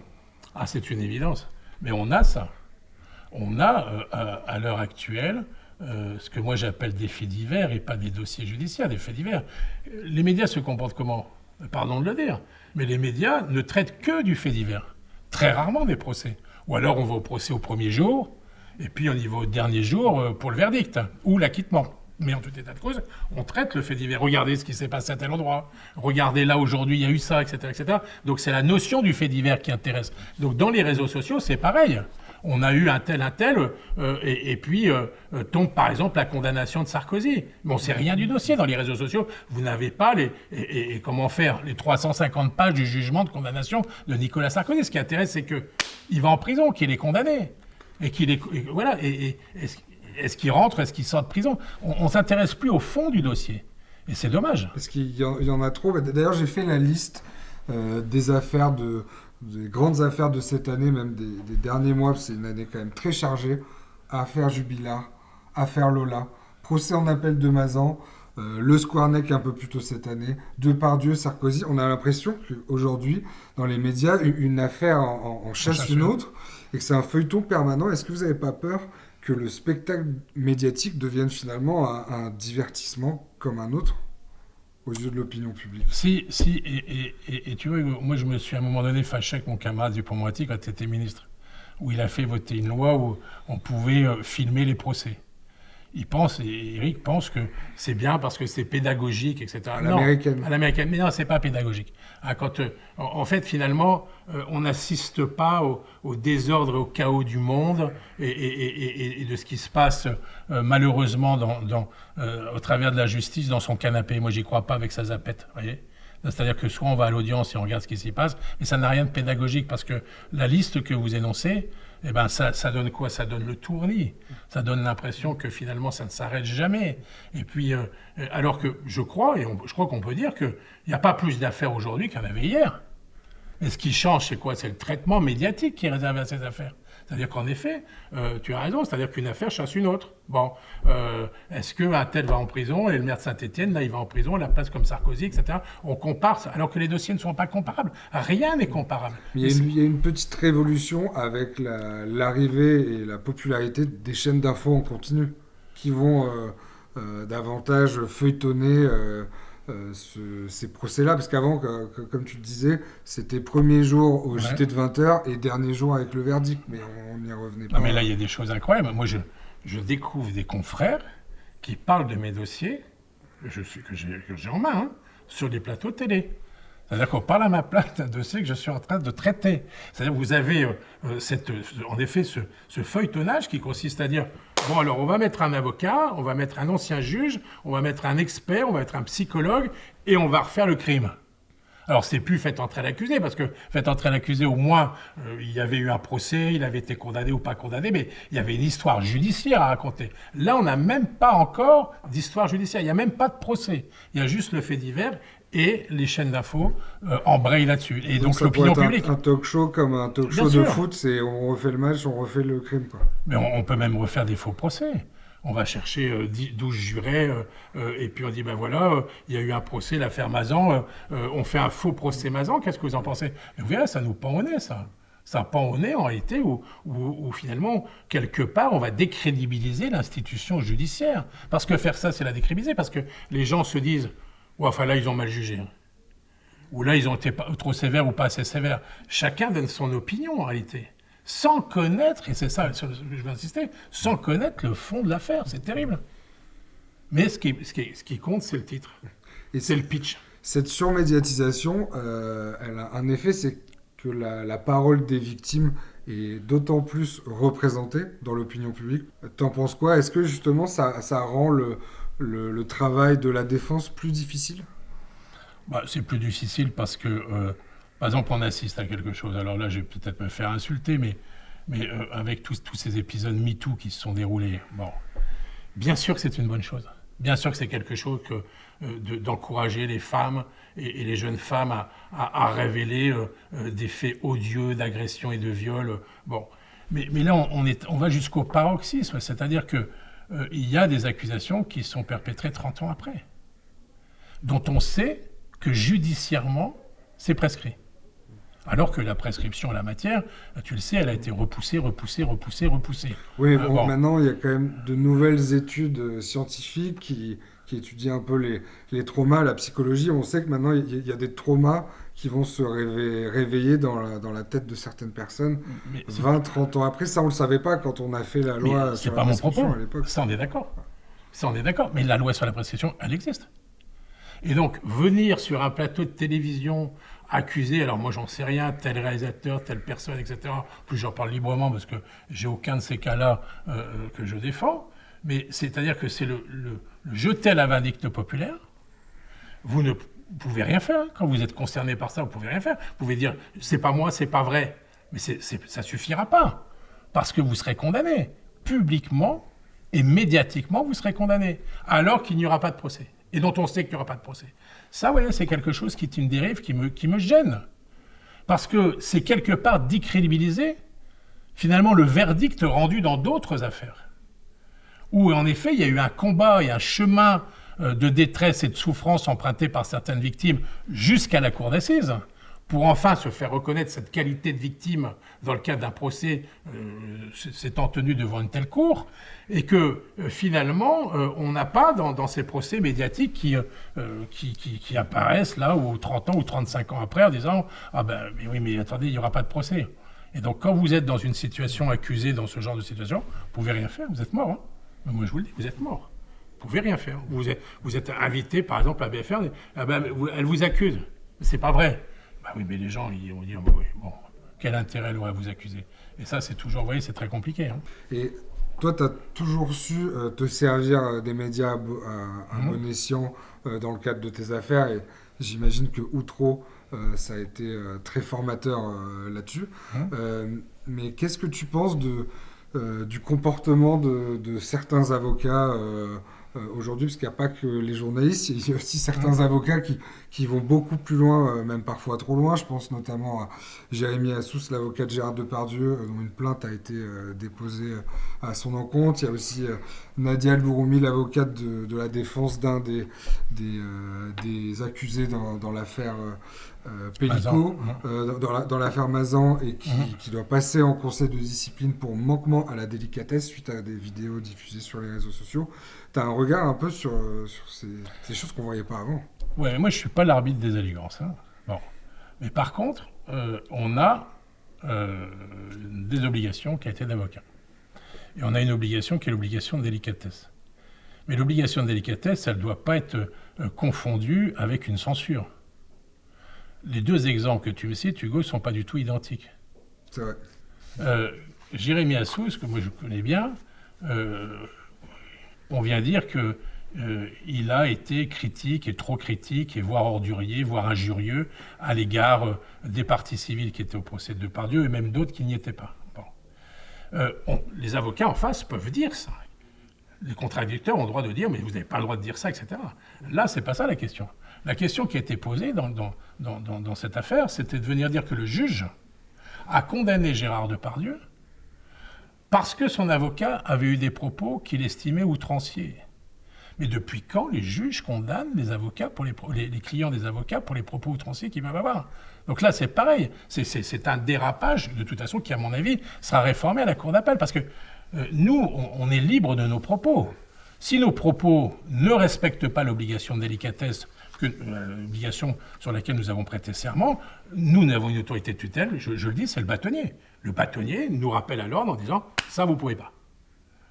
Ah, c'est une évidence. Mais on a ça. On a, à l'heure actuelle, ce que moi j'appelle des faits divers et pas des dossiers judiciaires, des faits divers. Les médias se comportent comment? Pardon de le dire, mais les médias ne traitent que du fait divers. Très rarement des procès. Ou alors on va au procès au premier jour, et puis on y va au dernier jour pour le verdict, ou l'acquittement. Mais en tout état de cause, on traite le fait divers. Regardez ce qui s'est passé à tel endroit. Regardez là, aujourd'hui, il y a eu ça, etc., etc. Donc, c'est la notion du fait divers qui intéresse. Donc, dans les réseaux sociaux, c'est pareil. On a eu un tel, et puis tombe, par exemple, la condamnation de Sarkozy. Mais on ne sait rien du dossier dans les réseaux sociaux. Vous n'avez pas et comment faire les 350 pages du jugement de condamnation de Nicolas Sarkozy. Ce qui intéresse, c'est qu'il va en prison, qu'il est condamné. Et qu'il est... Voilà. Est-ce qu'il rentre? Est-ce qu'il sort de prison? On ne s'intéresse plus au fond du dossier. Et c'est dommage. Parce qu'il y en a trop. D'ailleurs, j'ai fait la liste des affaires, des grandes affaires de cette année, même des derniers mois. C'est une année quand même très chargée. Affaire Jubilard, affaire Lola, procès en appel de Mazan, le Squarneck un peu plus tôt cette année, Depardieu, Sarkozy. On a l'impression qu'aujourd'hui, dans les médias, une affaire en chasse une autre et que c'est un feuilleton permanent. Est-ce que vous n'avez pas peur que le spectacle médiatique devienne finalement un divertissement comme un autre aux yeux de l'opinion publique? Si, et tu vois, moi je me suis à un moment donné fâché avec mon camarade Dupond-Moretti quand il était ministre, où il a fait voter une loi où on pouvait filmer les procès. Eric pense que c'est bien parce que c'est pédagogique, etc. À l'américaine. À l'américaine. Mais non, c'est pas pédagogique. En fait, finalement, on n'assiste pas au désordre et au chaos du monde et de ce qui se passe malheureusement au travers de la justice dans son canapé. Moi, j'y crois pas avec sa zapette, voyez. C'est-à-dire que soit on va à l'audience et on regarde ce qui s'y passe, mais ça n'a rien de pédagogique parce que la liste que vous énoncez, eh ben ça donne quoi? Ça donne le tournis. Ça donne l'impression que finalement ça ne s'arrête jamais. Et puis, alors que je crois qu'on peut dire qu'il n'y a pas plus d'affaires aujourd'hui qu'il y en avait hier. Mais ce qui change, c'est quoi? C'est le traitement médiatique qui est réservé à ces affaires. C'est-à-dire qu'en effet, tu as raison, c'est-à-dire qu'une affaire chasse une autre. Bon, est-ce qu'un tel va en prison et le maire de Saint-Étienne, là, il va en prison, à la place comme Sarkozy, etc. On compare, alors que les dossiers ne sont pas comparables. Rien n'est comparable. Il y a une petite révolution avec l'arrivée et la popularité des chaînes d'infos en continu qui vont davantage feuilletonner ces procès-là, parce qu'avant, comme tu le disais, c'était premier jour au JT de 20h et dernier jour avec le verdict, mais on n'y revenait pas. Non, mais là, il y a des choses incroyables. Moi, je découvre des confrères qui parlent de mes dossiers, que j'ai en main, sur des plateaux télé. C'est-à-dire qu'on parle à ma place d'un dossier que je suis en train de traiter. C'est-à-dire que vous avez en effet ce feuilletonnage qui consiste à dire bon, alors on va mettre un avocat, on va mettre un ancien juge, on va mettre un expert, on va mettre un psychologue et on va refaire le crime. Alors, c'est plus fait entrer l'accusé, parce que fait entrer l'accusé, au moins, il y avait eu un procès, il avait été condamné ou pas condamné, mais il y avait une histoire judiciaire à raconter. Là, on n'a même pas encore d'histoire judiciaire, il n'y a même pas de procès. Il y a juste le fait divers, et les chaînes d'infos embrayent là-dessus. Et donc l'opinion publique. Un talk show comme un talk show de foot, c'est on refait le match, on refait le crime, quoi. Mais on peut même refaire des faux procès. On va chercher 12 jurés, et puis on dit, ben voilà, il y a eu un procès, l'affaire Mazan, on fait un faux procès Mazan, qu'est-ce que vous en pensez? Mais vous verrez, ça nous pend au nez, ça. Ça pend au nez, en réalité, où finalement, quelque part, on va décrédibiliser l'institution judiciaire. Parce que faire ça, c'est la décrédibiliser, parce que les gens se disent, ouais, enfin là, ils ont mal jugé. Ou là, ils ont été trop sévères ou pas assez sévères. Chacun donne son opinion, en réalité. Sans connaître, et c'est ça sur ce que je vais insister, sans connaître le fond de l'affaire. C'est terrible. Mais ce qui compte, c'est le titre. Et c'est le pitch. Cette surmédiatisation, elle a un effet, c'est que la parole des victimes est d'autant plus représentée dans l'opinion publique. T'en penses quoi? Est-ce que justement ça rend le travail de la défense plus difficile? C'est plus difficile parce que... par exemple, on assiste à quelque chose. Alors là, je vais peut-être me faire insulter, mais avec tous ces épisodes MeToo qui se sont déroulés, bien sûr que c'est une bonne chose. Bien sûr que c'est quelque chose d'encourager les femmes et les jeunes femmes à révéler des faits odieux d'agression et de viol. Mais là, on va jusqu'au paroxysme, c'est-à-dire que il y a des accusations qui sont perpétrées 30 ans après, dont on sait que judiciairement, c'est prescrit. Alors que la prescription en la matière, tu le sais, elle a été repoussée. Oui, maintenant, il y a quand même de nouvelles études scientifiques qui étudient un peu les traumas, la psychologie. On sait que maintenant, il y a des traumas qui vont se réveiller dans la tête de certaines personnes 20, 30 ans après. Ça, on ne le savait pas quand on a fait la loi sur la prescription à l'époque. Ça, on est d'accord. Mais la loi sur la prescription, elle existe. Et donc, venir sur un plateau de télévision accuser, alors moi j'en sais rien, tel réalisateur, telle personne, etc. En plus j'en parle librement parce que j'ai aucun de ces cas-là que je défends, mais c'est-à-dire que c'est le jeter à la vindicte populaire. Vous ne pouvez rien faire. Quand vous êtes concerné par ça, vous ne pouvez rien faire. Vous pouvez dire, c'est pas moi, c'est pas vrai. Mais ça suffira pas. Parce que vous serez condamné. Publiquement et médiatiquement, vous serez condamné. Alors qu'il n'y aura pas de procès. Et dont on sait qu'il n'y aura pas de procès. Ça, vous voyez, c'est quelque chose qui est une dérive qui me gêne. Parce que c'est quelque part décrédibiliser, finalement, le verdict rendu dans d'autres affaires. Où, en effet, il y a eu un combat et un chemin de détresse et de souffrance emprunté par certaines victimes jusqu'à la cour d'assises, pour enfin se faire reconnaître cette qualité de victime dans le cadre d'un procès s'étant tenu devant une telle cour, et que finalement, on n'a pas dans ces procès médiatiques qui apparaissent là, ou 30 ans ou 35 ans après, en disant « Ah ben mais oui, mais attendez, il n'y aura pas de procès ». Et donc quand vous êtes dans une situation accusée, dans ce genre de situation, vous pouvez rien faire, vous êtes mort. Hein. Moi je vous le dis, vous êtes mort. Vous pouvez rien faire. Vous êtes invité, par exemple, à BFR, elle vous accuse. C'est pas vrai. Oui, mais les gens, ils vont dire, quel intérêt elle aurait à vous accuser? Et ça, c'est toujours, vous voyez, c'est très compliqué. Hein. Et toi, tu as toujours su te servir des médias à bon escient dans le cadre de tes affaires. Et j'imagine que Outreau, ça a été très formateur là-dessus. Mais qu'est-ce que tu penses du comportement de certains avocats aujourd'hui, parce qu'il n'y a pas que les journalistes, il y a aussi certains avocats qui vont beaucoup plus loin, même parfois trop loin. Je pense notamment à Jérémy Assous, l'avocat de Gérard Depardieu, dont une plainte a été déposée à son encontre. Il y a aussi Nadia El-Bouroumi, l'avocate de la défense d'un des accusés dans l'affaire Pellico, dans l'affaire Mazan, et qui doit passer en conseil de discipline pour manquement à la délicatesse suite à des vidéos diffusées sur les réseaux sociaux. Tu as un regard un peu sur ces choses qu'on ne voyait pas avant. Ouais, mais moi je ne suis pas l'arbitre des allégeances. Hein. Bon. Mais par contre, on a des obligations qui étaient d'avocat. Et on a une obligation qui est l'obligation de délicatesse. Mais l'obligation de délicatesse, elle ne doit pas être confondue avec une censure. Les deux exemples que tu me cites, Hugo, ne sont pas du tout identiques. C'est vrai. Jérémy Assous, que moi je connais bien, on vient dire qu'il il a été critique et trop critique, et voire ordurier, voire injurieux à l'égard des parties civiles qui étaient au procès de Depardieu et même d'autres qui n'y étaient pas. Bon. Les avocats en face peuvent dire ça. Les contradicteurs ont le droit de dire « mais vous n'avez pas le droit de dire ça », etc. Là, c'est pas ça la question. La question qui a été posée dans cette affaire, c'était de venir dire que le juge a condamné Gérard Depardieu parce que son avocat avait eu des propos qu'il estimait outranciers. Mais depuis quand les juges condamnent les avocats pour les clients des avocats pour les propos outranciers qu'ils peuvent avoir? Donc là, c'est pareil. C'est un dérapage, de toute façon, qui, à mon avis, sera réformé à la Cour d'appel. Parce que nous, on est libre de nos propos. Si nos propos ne respectent pas l'obligation de délicatesse, l'obligation sur laquelle nous avons prêté serment, nous avons une autorité de tutelle, je le dis, c'est le bâtonnier. Le bâtonnier nous rappelle à l'ordre en disant « ça, vous ne pouvez pas ».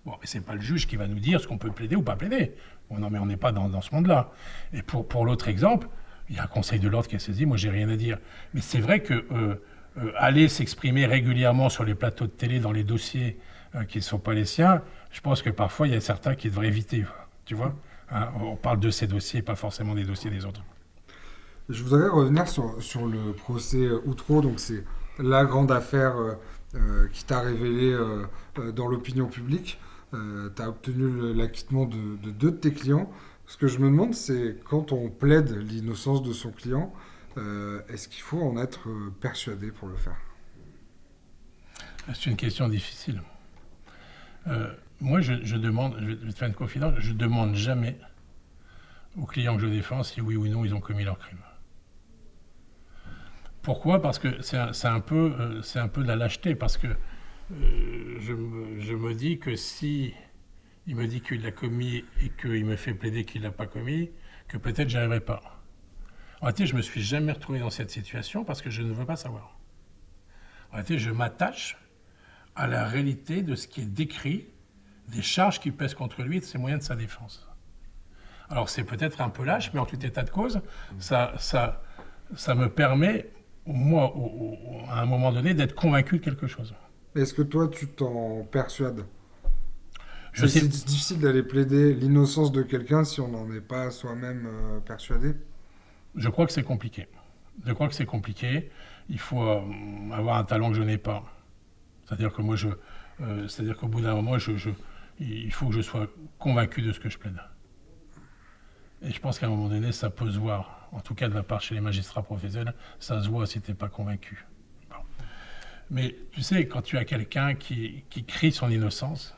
Bon, mais ce n'est pas le juge qui va nous dire ce qu'on peut plaider ou pas plaider. Bon, non, mais on n'est pas dans ce monde-là. Et pour l'autre exemple, il y a un conseil de l'ordre qui est saisi, moi j'ai rien à dire. Mais c'est vrai que aller s'exprimer régulièrement sur les plateaux de télé dans les dossiers qui ne sont pas les siens, je pense que parfois il y a certains qui devraient éviter. Tu vois, hein, on parle de ces dossiers, pas forcément des dossiers des autres. Je voudrais revenir sur le procès Outreau. Donc c'est la grande affaire qui t'a révélé dans l'opinion publique. Tu as obtenu l'acquittement de 2 de tes clients. Ce que je me demande, c'est quand on plaide l'innocence de son client, est-ce qu'il faut en être persuadé pour le faire? C'est une question difficile. Moi, je demande, je vais te faire une confidence, je ne demande jamais aux clients que je défends si oui ou non ils ont commis leur crime. Pourquoi? Parce que c'est un peu de la lâcheté, parce que je me dis que si il me dit qu'il l'a commis et qu'il me fait plaider qu'il ne l'a pas commis, que peut-être j'y arriverai pas. En réalité, je ne me suis jamais retrouvé dans cette situation parce que je ne veux pas savoir. En réalité, je m'attache à la réalité de ce qui est décrit, des charges qui pèsent contre lui et de ses moyens de sa défense. Alors c'est peut-être un peu lâche, mais en tout état de cause, ça me permet, moi, à un moment donné, d'être convaincu de quelque chose. Est-ce que toi, tu t'en persuades? C'est difficile d'aller plaider l'innocence de quelqu'un si on n'en est pas soi-même persuadé. Je crois que c'est compliqué. Il faut avoir un talent que je n'ai pas. C'est-à-dire que moi, c'est-à-dire qu'au bout d'un moment, il faut que je sois convaincu de ce que je plaide. Et je pense qu'à un moment donné, ça peut se voir. En tout cas, de la part chez les magistrats professionnels, ça se voit si tu n'es pas convaincu. Bon. Mais tu sais, quand tu as quelqu'un qui crie son innocence,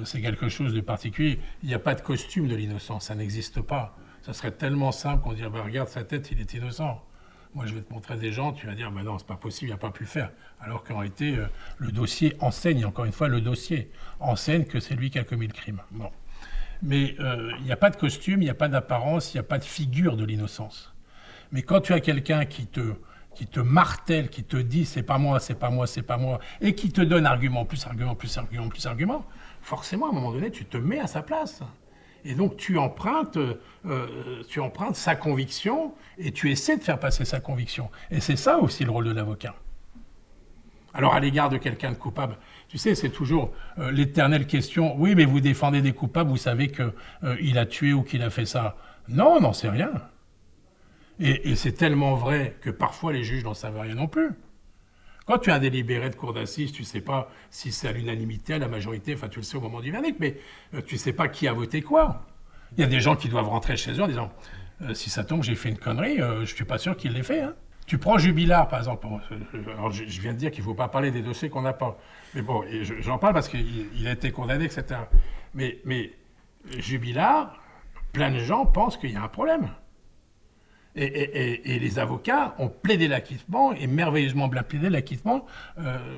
c'est quelque chose de particulier. Il n'y a pas de costume de l'innocence, ça n'existe pas. Ça serait tellement simple qu'on dirait, regarde sa tête, il est innocent. Moi, je vais te montrer des gens, tu vas dire, non, c'est pas possible, il n'a pas pu le faire. Alors qu'en réalité, le dossier enseigne, encore une fois, le dossier enseigne que c'est lui qui a commis le crime. Bon. Mais il n'y a pas de costume, il n'y a pas d'apparence, il n'y a pas de figure de l'innocence. Mais quand tu as quelqu'un qui te martèle, qui te dit, c'est pas moi, et qui te donne argument, plus argument, forcément, à un moment donné, tu te mets à sa place. Et donc, tu empruntes sa conviction et tu essaies de faire passer sa conviction. Et c'est ça aussi le rôle de l'avocat. Alors, à l'égard de quelqu'un de coupable, tu sais, c'est toujours l'éternelle question. Oui, mais vous défendez des coupables, vous savez qu'il a tué ou qu'il a fait ça. Non, on n'en sait rien. Et c'est tellement vrai que parfois les juges n'en savent rien non plus. Quand tu as un délibéré de cour d'assises, tu ne sais pas si c'est à l'unanimité, à la majorité, enfin tu le sais au moment du verdict, mais tu ne sais pas qui a voté quoi. Il y a des gens qui doivent rentrer chez eux en disant si ça tombe, j'ai fait une connerie, je ne suis pas sûr qu'il l'ait fait. Hein. Tu prends Jubilard, par exemple. Alors, je viens de dire qu'il ne faut pas parler des dossiers qu'on n'a pas. Mais bon, j'en parle parce qu'il a été condamné, etc. Mais Jubilard, plein de gens pensent qu'il y a un problème. Et les avocats ont plaidé l'acquittement, et merveilleusement bien plaidé l'acquittement,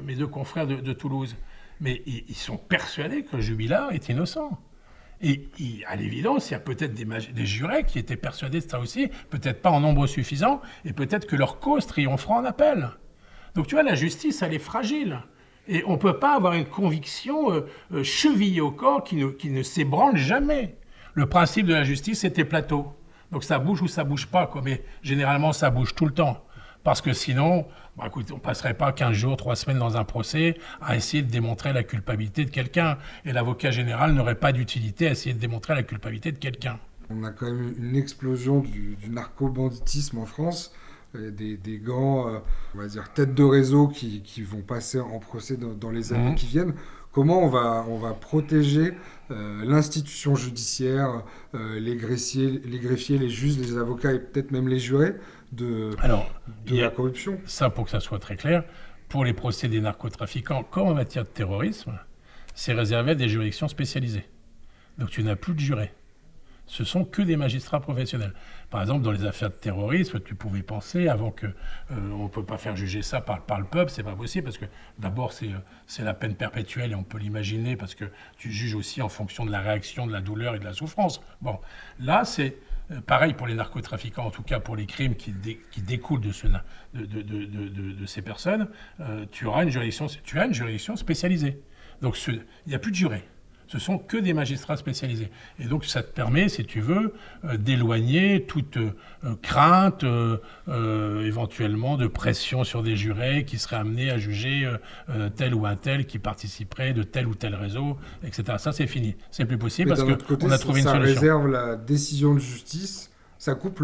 mes 2 confrères de Toulouse. Mais ils sont persuadés que Jubilard est innocent. Et à l'évidence, il y a peut-être des jurés qui étaient persuadés de ça aussi, peut-être pas en nombre suffisant, et peut-être que leur cause triomphera en appel. Donc tu vois, la justice, elle est fragile. Et on ne peut pas avoir une conviction chevillée au corps qui ne s'ébranle jamais. Le principe de la justice, c'est tes plateaux. Donc ça bouge ou ça bouge pas, quoi. Mais généralement ça bouge tout le temps. Parce que sinon, écoute, on ne passerait pas 15 jours, 3 semaines dans un procès à essayer de démontrer la culpabilité de quelqu'un. Et l'avocat général n'aurait pas d'utilité à essayer de démontrer la culpabilité de quelqu'un. On a quand même une explosion du narco-banditisme en France. Des grands, on va dire, têtes de réseau qui vont passer en procès dans les années qui viennent. Comment on va protéger l'institution judiciaire, les greffiers, les juges, les avocats et peut-être même les jurés de la corruption? Ça, pour que ça soit très clair, pour les procès des narcotrafiquants, comme en matière de terrorisme, c'est réservé à des juridictions spécialisées. Donc tu n'as plus de jurés. Ce sont que des magistrats professionnels. Par exemple, dans les affaires de terrorisme, tu pouvais penser, avant que on ne peut pas faire juger ça par le peuple, c'est pas possible, parce que d'abord, c'est la peine perpétuelle, et on peut l'imaginer, parce que tu juges aussi en fonction de la réaction, de la douleur et de la souffrance. Bon, là, c'est pareil pour les narcotrafiquants, en tout cas pour les crimes qui découlent de ces personnes, tu as une juridiction spécialisée. Donc, il n'y a plus de jurés. Ce sont que des magistrats spécialisés. Et donc, ça te permet, si tu veux, d'éloigner toute crainte, éventuellement, de pression sur des jurés qui seraient amenés à juger tel ou un tel qui participerait de tel ou tel réseau, etc. Ça, c'est fini. C'est plus possible parce qu'on a trouvé une solution. Ça réserve la décision de justice. Ça coupe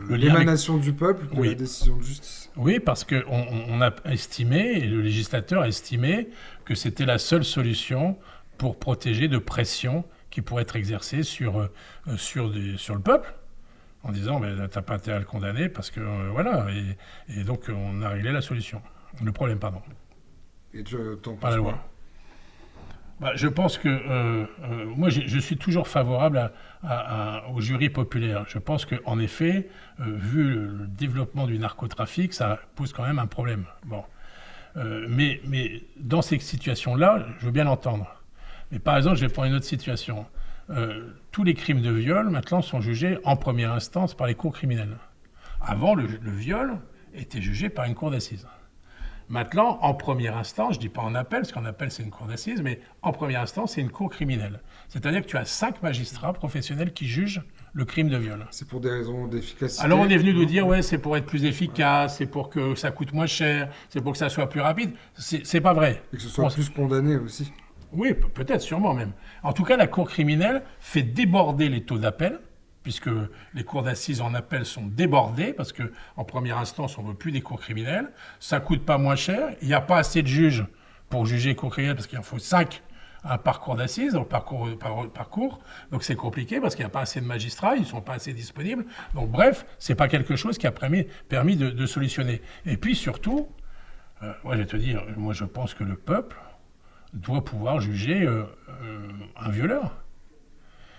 l'émanation du peuple de la décision de justice. Oui, parce qu'on a estimé, et le législateur a estimé, que c'était la seule solution pour protéger de pression qui pourrait être exercée sur le peuple, en disant t'as pas intérêt à le condamner parce que voilà, et donc on a réglé le problème, pardon. Et tu t'en penses quoi? Je pense que moi je suis toujours favorable au jury populaire. Je pense qu'en effet, vu le développement du narcotrafic, ça pose quand même un problème. Bon, mais dans ces situations-là, je veux bien l'entendre. Mais par exemple, je vais prendre une autre situation. Tous les crimes de viol, maintenant, sont jugés en première instance par les cours criminelles. Avant, le viol était jugé par une cour d'assises. Maintenant, en première instance, je ne dis pas en appel, parce qu'en appel, c'est une cour d'assises, mais en première instance, c'est une cour criminelle. C'est-à-dire que tu as 5 magistrats professionnels qui jugent le crime de viol. C'est pour des raisons d'efficacité. Alors, on est venu nous dire, c'est pour être plus efficace, c'est pour que ça coûte moins cher, c'est pour que ça soit plus rapide. C'est pas vrai. Et que ce soit plus condamné aussi. Oui, peut-être, sûrement même. En tout cas, la cour criminelle fait déborder les taux d'appel, puisque les cours d'assises en appel sont débordées, parce qu'en première instance, on ne veut plus des cours criminelles. Ça ne coûte pas moins cher. Il n'y a pas assez de juges pour juger les cours criminelles, parce qu'il en faut 5 à un parcours d'assises, parcours. Donc c'est compliqué, parce qu'il n'y a pas assez de magistrats, ils ne sont pas assez disponibles. Donc bref, ce n'est pas quelque chose qui a permis de solutionner. Et puis surtout, moi je vais te dire, moi je pense que le peuple doit pouvoir juger un violeur.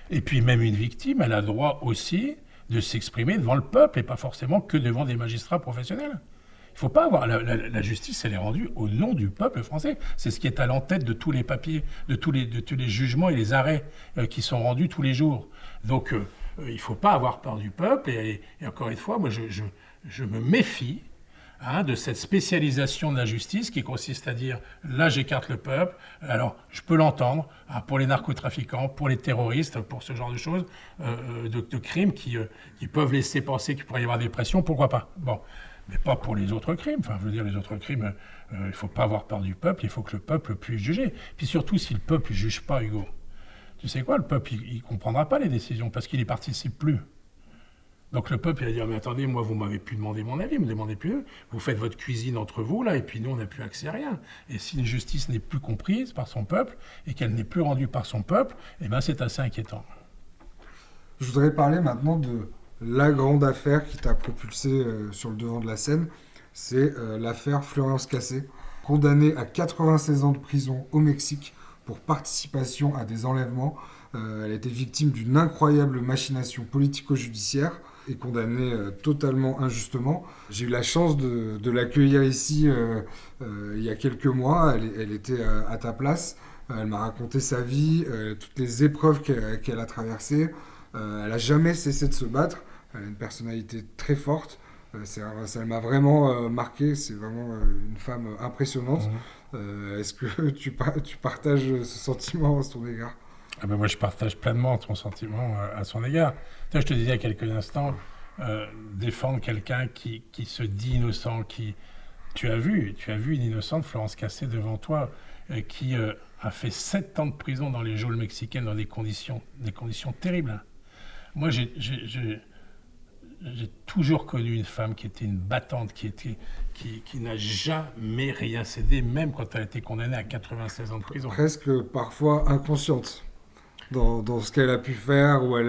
Et puis même une victime, elle a droit aussi de s'exprimer devant le peuple et pas forcément que devant des magistrats professionnels. Il ne faut pas avoir... La justice, elle est rendue au nom du peuple français. C'est ce qui est à l'entête de tous les papiers, de tous les jugements et les arrêts qui sont rendus tous les jours. Donc il ne faut pas avoir peur du peuple. Et encore une fois, moi je me méfie de cette spécialisation de la justice qui consiste à dire « là, j'écarte le peuple ». Alors, je peux l'entendre, pour les narcotrafiquants, pour les terroristes, pour ce genre de choses, de crimes qui peuvent laisser penser qu'il pourrait y avoir des pressions, pourquoi pas. Bon, mais pas pour les autres crimes. Enfin, je veux dire, les autres crimes, il ne faut pas avoir peur du peuple, il faut que le peuple puisse juger. Puis surtout, si le peuple ne juge pas, Hugo, tu sais quoi, le peuple, il ne comprendra pas les décisions parce qu'il n'y participe plus. Donc le peuple, il va dire, mais attendez, moi, vous ne m'avez plus demandé mon avis, vous ne me demandez plus. Vous faites votre cuisine entre vous, là, et puis nous, on n'a plus accès à rien. Et si une justice n'est plus comprise par son peuple, et qu'elle n'est plus rendue par son peuple, eh bien, c'est assez inquiétant. Je voudrais parler maintenant de la grande affaire qui t'a propulsé sur le devant de la scène. C'est l'affaire Florence Cassé, condamnée à 96 ans de prison au Mexique pour participation à des enlèvements. Elle a été victime d'une incroyable machination politico-judiciaire et condamnée totalement injustement. J'ai eu la chance de l'accueillir ici il y a quelques mois. Elle était à ta place. Elle m'a raconté sa vie, toutes les épreuves qu'elle a traversées. Elle n'a jamais cessé de se battre. Elle a une personnalité très forte. Ça m'a vraiment marqué. C'est vraiment une femme impressionnante. Est-ce que tu partages ce sentiment à ton égard ? Moi, je partage pleinement ton sentiment à son égard. Je te disais il y a quelques instants, défendre quelqu'un qui se dit innocent, tu as vu une innocente, Florence Cassé, devant toi, qui a fait 7 ans de prison dans les geôles mexicaines dans des conditions terribles. Moi, j'ai toujours connu une femme qui était une battante, qui n'a jamais rien cédé, même quand elle a été condamnée à 96 ans de prison. Presque parfois inconsciente dans ce qu'elle a pu faire, où Oui.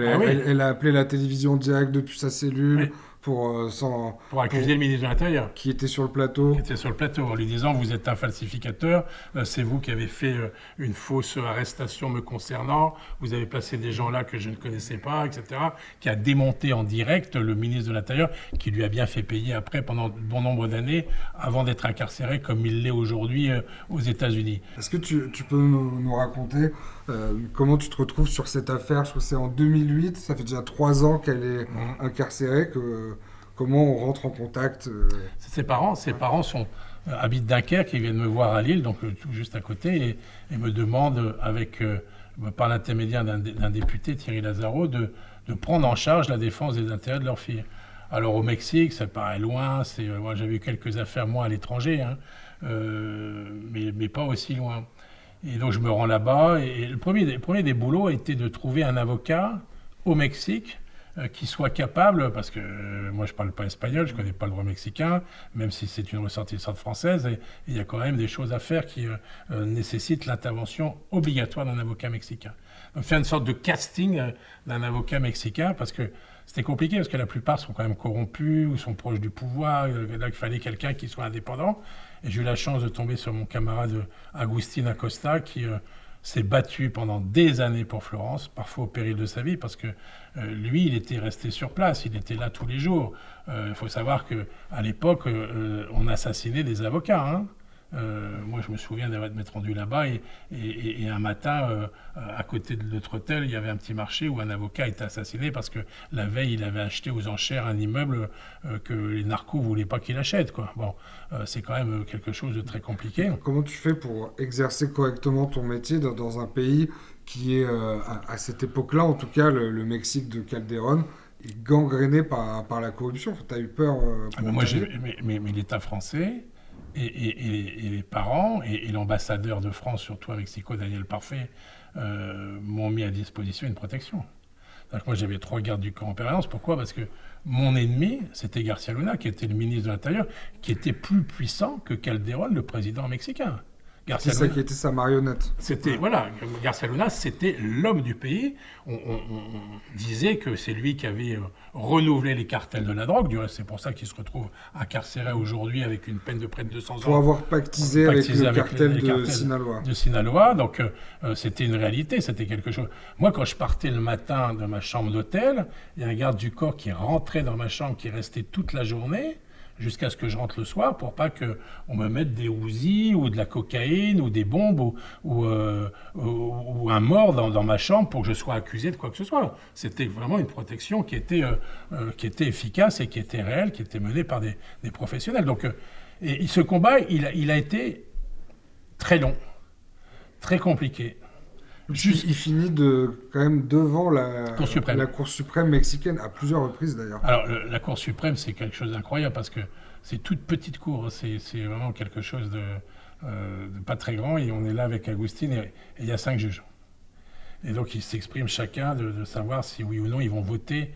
elle a appelé la télévision direct depuis sa cellule Oui. pour accuser le ministre de l'Intérieur. Qui était sur le plateau. Qui était sur le plateau, en lui disant « Vous êtes un falsificateur, c'est vous qui avez fait une fausse arrestation me concernant, vous avez placé des gens là que je ne connaissais pas, etc. » Qui a démonté en direct le ministre de l'Intérieur, qui lui a bien fait payer après pendant bon nombre d'années, avant d'être incarcéré comme il l'est aujourd'hui aux États-Unis. Est-ce que tu peux nous raconter comment tu te retrouves sur cette affaire? Je crois que c'est en 2008, ça fait déjà 3 ans qu'elle est incarcérée, comment on rentre en contact Ses parents habitent Dunkerque, ils viennent me voir à Lille, donc tout juste à côté, et me demandent, par l'intermédiaire d'un député, Thierry Lazaro, de prendre en charge la défense des intérêts de leur fille. Alors au Mexique, ça paraît loin, moi j'avais eu quelques affaires, moi, à l'étranger, mais pas aussi loin. Et donc je me rends là-bas, et le premier des boulots a été de trouver un avocat au Mexique qui soit capable, parce que moi je parle pas espagnol, je connais pas le droit mexicain, même si c'est une ressortissante française, et il y a quand même des choses à faire qui nécessitent l'intervention obligatoire d'un avocat mexicain. Donc faire une sorte de casting d'un avocat mexicain, parce que c'était compliqué, parce que la plupart sont quand même corrompus ou sont proches du pouvoir, là il fallait quelqu'un qui soit indépendant, et j'ai eu la chance de tomber sur mon camarade Agustín Acosta, qui s'est battu pendant des années pour Florence, parfois au péril de sa vie, parce que lui, il était resté sur place, il était là tous les jours. Il faut savoir qu'à l'époque, on assassinait des avocats. Moi, je me souviens m'être rendu là-bas et un matin, à côté de notre hôtel, il y avait un petit marché où un avocat était assassiné parce que la veille, il avait acheté aux enchères un immeuble que les narcos ne voulaient pas qu'il achète, quoi. Bon, c'est quand même quelque chose de très compliqué. Comment tu fais pour exercer correctement ton métier dans un pays qui est, à cette époque-là, en tout cas, le Mexique de Calderón, est gangréné par la corruption? Tu as eu peur mais l'État français et les parents et l'ambassadeur de France, surtout à Mexico, Daniel Parfait, m'ont mis à disposition une protection. Donc moi, j'avais 3 gardes du corps en permanence. Pourquoi? Parce que mon ennemi, c'était Garcia Luna, qui était le ministre de l'Intérieur, qui était plus puissant que Calderón, le président mexicain. C'est ça qui était sa marionnette. Voilà, Garcia Luna, c'était l'homme du pays. On disait que c'est lui qui avait renouvelé les cartels de la drogue. Du reste, c'est pour ça qu'il se retrouve incarcéré aujourd'hui avec une peine de près de 200 ans. Pour avoir pactisé avec le cartel de Sinaloa. De Sinaloa, donc c'était une réalité, c'était quelque chose. Moi, quand je partais le matin de ma chambre d'hôtel, il y a un garde du corps qui rentrait dans ma chambre, qui restait toute la journée, jusqu'à ce que je rentre le soir, pour pas qu'on me mette des Uzi ou de la cocaïne ou des bombes ou un mort dans ma chambre pour que je sois accusé de quoi que ce soit. C'était vraiment une protection qui était efficace et qui était réelle, qui était menée par des professionnels. Donc, et ce combat, il a été très long, très compliqué. Il finit quand même devant la Cour suprême mexicaine, à plusieurs reprises d'ailleurs. Alors, la Cour suprême, c'est quelque chose d'incroyable parce que c'est toute petite cour, c'est vraiment quelque chose de pas très grand, et on est là avec Agustín et il y a 5 juges. Et donc, ils s'expriment chacun de savoir si oui ou non ils vont voter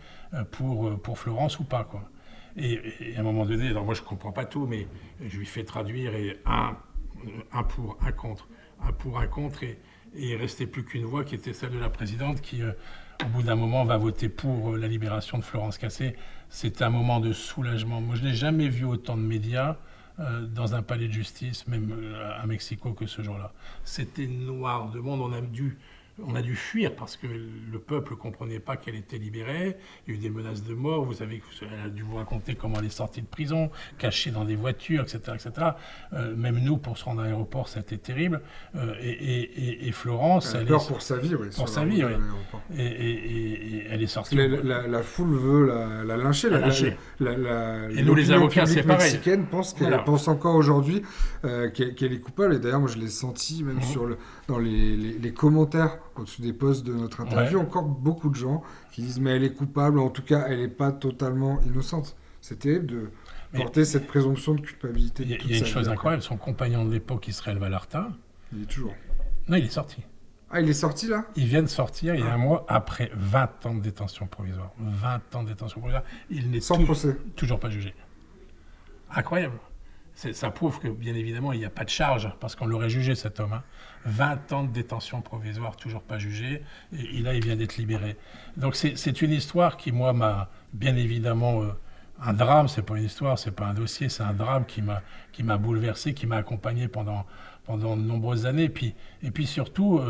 pour Florence ou pas, quoi. Et à un moment donné, alors moi je ne comprends pas tout, mais je lui fais traduire et un pour, un contre, un pour, un contre, et il ne restait plus qu'une voix qui était celle de la présidente qui, au bout d'un moment, va voter pour la libération de Florence Cassé. C'est un moment de soulagement. Moi, je n'ai jamais vu autant de médias dans un palais de justice, même à Mexico, que ce jour-là. C'était noir de monde. On a dû fuir parce que le peuple ne comprenait pas qu'elle était libérée. Il y a eu des menaces de mort. Vous savez qu'elle a dû vous raconter comment elle est sortie de prison, cachée dans des voitures, etc. etc. Même nous, pour se rendre à l'aéroport, c'était terrible. Et Florence... Elle a peur pour sa vie, oui. Pour sa vie, oui. Et elle est sortie... La foule veut la lyncher. Et nous, les avocats, c'est pareil. Mexicaine pense encore aujourd'hui qu'elle est coupable. Et d'ailleurs, moi, je l'ai senti même dans les commentaires au-dessus des posts de notre interview, encore beaucoup de gens qui disent mais elle est coupable, en tout cas elle n'est pas totalement innocente. C'est terrible de porter cette présomption de culpabilité. Il y a une chose incroyable, son compagnon de l'époque, Israël Vallarta, il est toujours. Non, il est sorti. Ah, il est sorti là? Il vient de sortir il y a un mois après 20 ans de détention provisoire. 20 ans de détention provisoire. Il n'est sans procès. Toujours pas jugé. Incroyable. Ça prouve que, bien évidemment, il n'y a pas de charge, parce qu'on l'aurait jugé, cet homme. 20 ans de détention provisoire, toujours pas jugé, et là, il vient d'être libéré. Donc, c'est une histoire qui, moi, m'a bien évidemment... un drame, c'est pas une histoire, c'est pas un dossier, c'est un drame qui m'a bouleversé, qui m'a accompagné pendant de nombreuses années. Et puis surtout,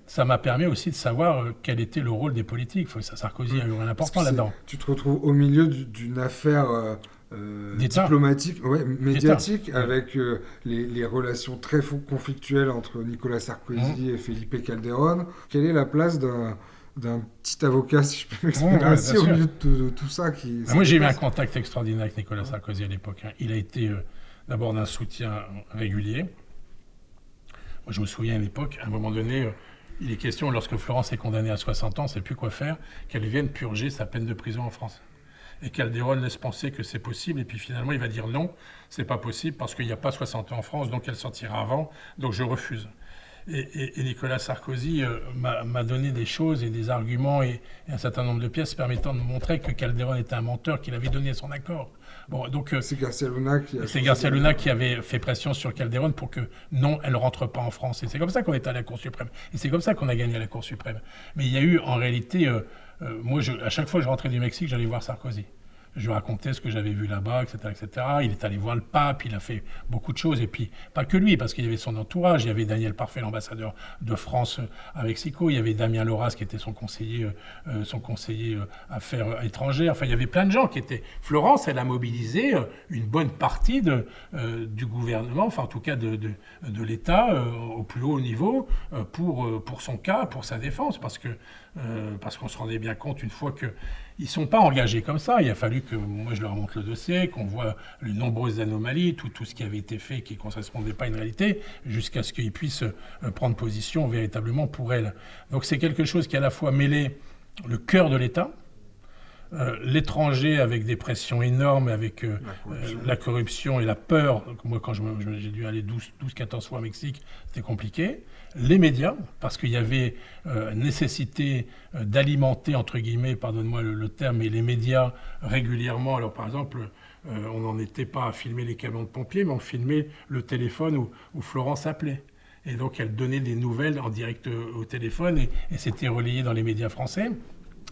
ça m'a permis aussi de savoir quel était le rôle des politiques. Sarkozy a eu un important là-dedans. Tu te retrouves au milieu d'une affaire diplomatique, médiatique, avec les relations très conflictuelles entre Nicolas Sarkozy et Felipe Calderón. Quelle est la place d'un petit avocat, si je peux m'exprimer ainsi, au milieu de tout ça Moi, j'ai eu un contact extraordinaire avec Nicolas Sarkozy à l'époque. Il a été d'abord d'un soutien régulier. Moi, je me souviens à l'époque, à un moment donné, il est question, lorsque Florence est condamnée à 60 ans, on ne sait plus quoi faire, qu'elle vienne purger sa peine de prison en France. Et Calderón laisse penser que c'est possible, et puis finalement, il va dire non, c'est pas possible, parce qu'il n'y a pas 60 ans en France, donc elle sortira avant, donc je refuse. Et Nicolas Sarkozy m'a donné des choses et des arguments et un certain nombre de pièces permettant de me montrer que Calderón était un menteur, qu'il avait donné son accord. Bon, donc, c'est Garcia Luna qui avait fait pression sur Calderón pour que non, elle ne rentre pas en France. Et c'est comme ça qu'on est allé à la Cour suprême. Et c'est comme ça qu'on a gagné à la Cour suprême. Mais il y a eu en réalité, moi, à chaque fois que je rentrais du Mexique, j'allais voir Sarkozy. Je lui racontais ce que j'avais vu là-bas, etc., etc. Il est allé voir le pape, il a fait beaucoup de choses. Et puis, pas que lui, parce qu'il y avait son entourage. Il y avait Daniel Parfait, l'ambassadeur de France à Mexico. Il y avait Damien Loras, qui était son conseiller affaires étrangères. Enfin, il y avait plein de gens qui étaient... Florence, elle a mobilisé une bonne partie du gouvernement, enfin, en tout cas de l'État, au plus haut niveau, pour son cas, pour sa défense. Parce qu'on se rendait bien compte, une fois que... Ils ne sont pas engagés comme ça. Il a fallu que moi je leur montre le dossier, qu'on voit les nombreuses anomalies, tout ce qui avait été fait qui ne correspondait pas à une réalité, jusqu'à ce qu'ils puissent prendre position véritablement pour elle. Donc c'est quelque chose qui à la fois mêlé le cœur de l'État, l'étranger avec des pressions énormes, avec la corruption et la peur. Donc, moi, quand j'ai dû aller 12-14 fois au Mexique, c'était compliqué. Les médias, parce qu'il y avait nécessité d'alimenter, entre guillemets, pardonne-moi le terme, mais les médias régulièrement. Alors, par exemple, on n'en était pas à filmer les camions de pompiers, mais on filmait le téléphone où Florence appelait. Et donc, elle donnait des nouvelles en direct au téléphone et c'était relayé dans les médias français.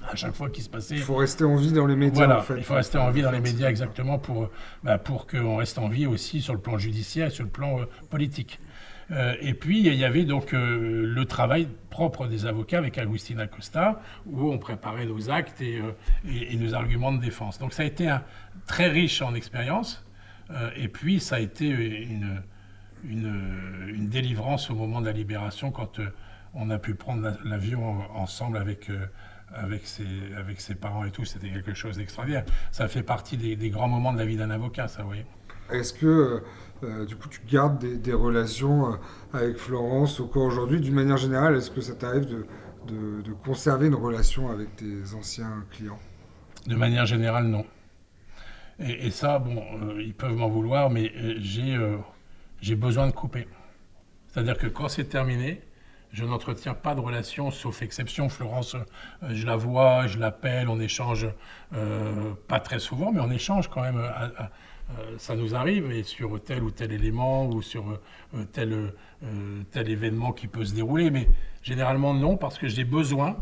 À chaque fois qu'il se passait... Il faut rester en vie dans les médias, voilà, en fait. Il faut rester en vie dans les médias, exactement, pour qu'on reste en vie aussi sur le plan judiciaire et sur le plan politique. Et puis, il y avait donc le travail propre des avocats avec Agustina Costa, où on préparait nos actes et nos arguments de défense. Donc, ça a été très riche en expérience. Et puis, ça a été une délivrance au moment de la libération, quand on a pu prendre l'avion ensemble avec ses parents et tout. C'était quelque chose d'extraordinaire. Ça fait partie des grands moments de la vie d'un avocat, ça, vous voyez. Est-ce que, du coup, tu gardes des relations avec Florence encore aujourd'hui? D'une manière générale, est-ce que ça t'arrive de conserver une relation avec tes anciens clients? De manière générale, non. Et ça, bon, ils peuvent m'en vouloir, mais j'ai besoin de couper. C'est-à-dire que quand c'est terminé, je n'entretiens pas de relation, sauf exception. Florence, je la vois, je l'appelle, on échange, pas très souvent, mais on échange quand même. Ça nous arrive, et sur tel ou tel élément, ou sur tel événement qui peut se dérouler. Mais généralement, non, parce que j'ai besoin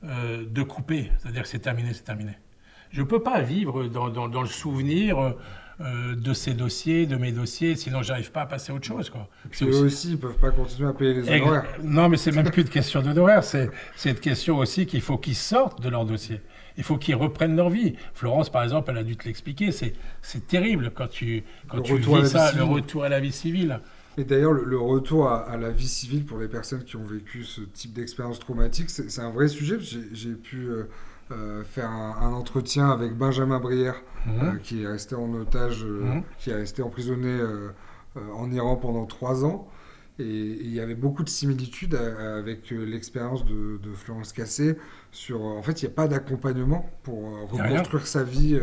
de couper. C'est-à-dire que c'est terminé, c'est terminé. Je ne peux pas vivre dans le souvenir... de ces dossiers, de mes dossiers, sinon j'arrive pas à passer à autre chose, quoi. Eux aussi, ils peuvent pas continuer à payer les honoraires. Non, mais c'est même plus de question d'honoraires, c'est une question aussi qu'il faut qu'ils sortent de leur dossier. Il faut qu'ils reprennent leur vie. Florence, par exemple, elle a dû te l'expliquer, c'est terrible quand tu vis ça, le retour à la vie civile. Et d'ailleurs, le retour à la vie civile pour les personnes qui ont vécu ce type d'expérience traumatique, c'est un vrai sujet. J'ai pu... faire un entretien avec Benjamin Brière, qui est resté en otage, qui est resté emprisonné en Iran pendant 3 ans. Et il y avait beaucoup de similitudes avec l'expérience de Florence Cassé sur... en fait, il n'y a pas d'accompagnement pour Il n'y a rien. reconstruire sa vie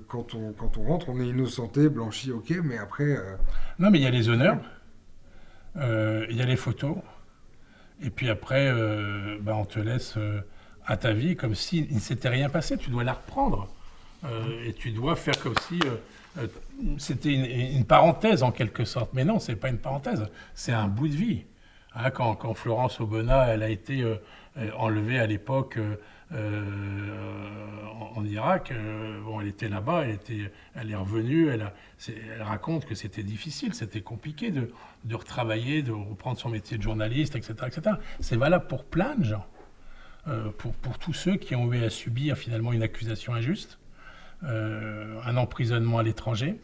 quand on rentre. On est innocenté, blanchi, ok, mais après... Non, mais il y a les honneurs, il y a les photos, et puis après, on te laisse à ta vie comme s'il ne s'était rien passé. Tu dois la reprendre. Et tu dois faire comme si euh, c'était une parenthèse en quelque sorte. Mais non, c'est pas une parenthèse, c'est un bout de vie. Hein, quand Florence Aubenas, elle a été enlevée à l'époque en Irak, bon, elle était là-bas, elle est revenue, elle raconte que c'était difficile, c'était compliqué de retravailler, de reprendre son métier de journaliste, etc., etc. C'est valable pour plein de gens, pour tous ceux qui ont eu à subir finalement une accusation injuste, un emprisonnement à l'étranger,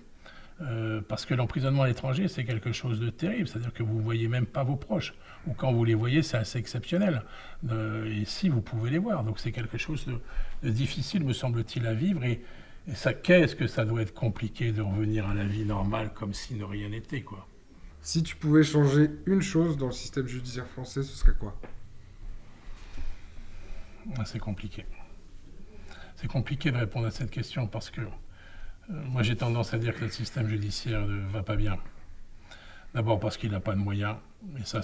parce que l'emprisonnement à l'étranger, c'est quelque chose de terrible, c'est-à-dire que vous ne voyez même pas vos proches, ou quand vous les voyez, c'est assez exceptionnel, et si vous pouvez les voir, donc c'est quelque chose de difficile, me semble-t-il, à vivre, et ça, qu'est-ce que ça doit être compliqué de revenir à la vie normale comme si de rien n'était, quoi. Si tu pouvais changer une chose dans le système judiciaire français, ce serait quoi? Ah, c'est compliqué. C'est compliqué de répondre à cette question, parce que moi j'ai tendance à dire que le système judiciaire ne va pas bien. D'abord parce qu'il n'a pas de moyens. Et ça,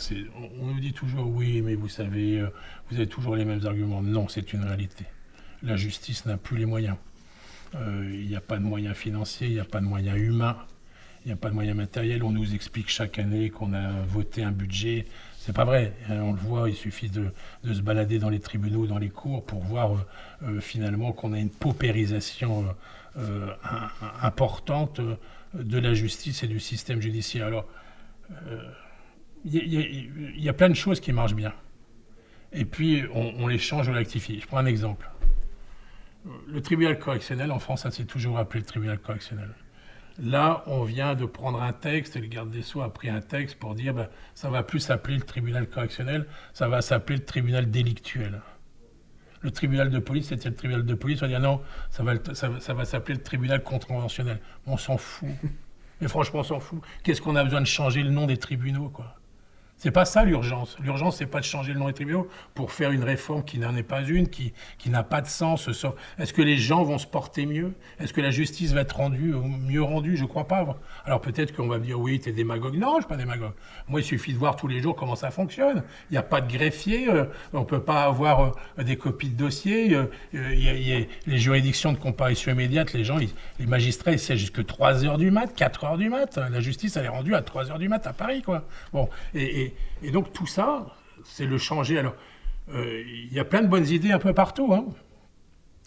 on nous dit toujours, oui, mais vous savez, vous avez toujours les mêmes arguments. Non, c'est une réalité. La justice n'a plus les moyens. Il n'y a pas de moyens financiers, il n'y a pas de moyens humains, il n'y a pas de moyens matériels. On nous explique chaque année qu'on a voté un budget. C'est pas vrai. On le voit, il suffit de se balader dans les tribunaux, dans les cours, pour voir finalement qu'on a une paupérisation importante de la justice et du système judiciaire. Alors, il y a plein de choses qui marchent bien. Et puis, on les change, on les rectifie. Je prends un exemple. Le tribunal correctionnel, en France, ça s'est toujours appelé le tribunal correctionnel. Là, on vient de prendre un texte, et le garde des Sceaux a pris un texte pour dire ça ne va plus s'appeler le tribunal correctionnel, ça va s'appeler le tribunal délictuel. Le tribunal de police, c'était le tribunal de police, on va dire non, ça va s'appeler le tribunal contraventionnel. On s'en fout. Mais franchement, on s'en fout. Qu'est-ce qu'on a besoin de changer le nom des tribunaux, quoi? C'est pas ça l'urgence. L'urgence, c'est pas de changer le nom des tribunaux pour faire une réforme qui n'en est pas une, qui n'a pas de sens. Est-ce que les gens vont se porter mieux? Est-ce que la justice va être mieux rendue? Je crois pas. Alors peut-être qu'on va me dire, oui, t'es démagogue. Non, je suis pas démagogue. Moi, il suffit de voir tous les jours comment ça fonctionne. Il n'y a pas de greffier, on peut pas avoir des copies de dossiers. Il y a les juridictions de comparution immédiate, les magistrats, ils siègent jusqu'à 3 heures du mat, 4 heures du mat. La justice, elle est rendue à 3 heures du mat à Paris, quoi. Bon, et donc tout ça, c'est le changer. Alors, il y a plein de bonnes idées un peu partout, hein.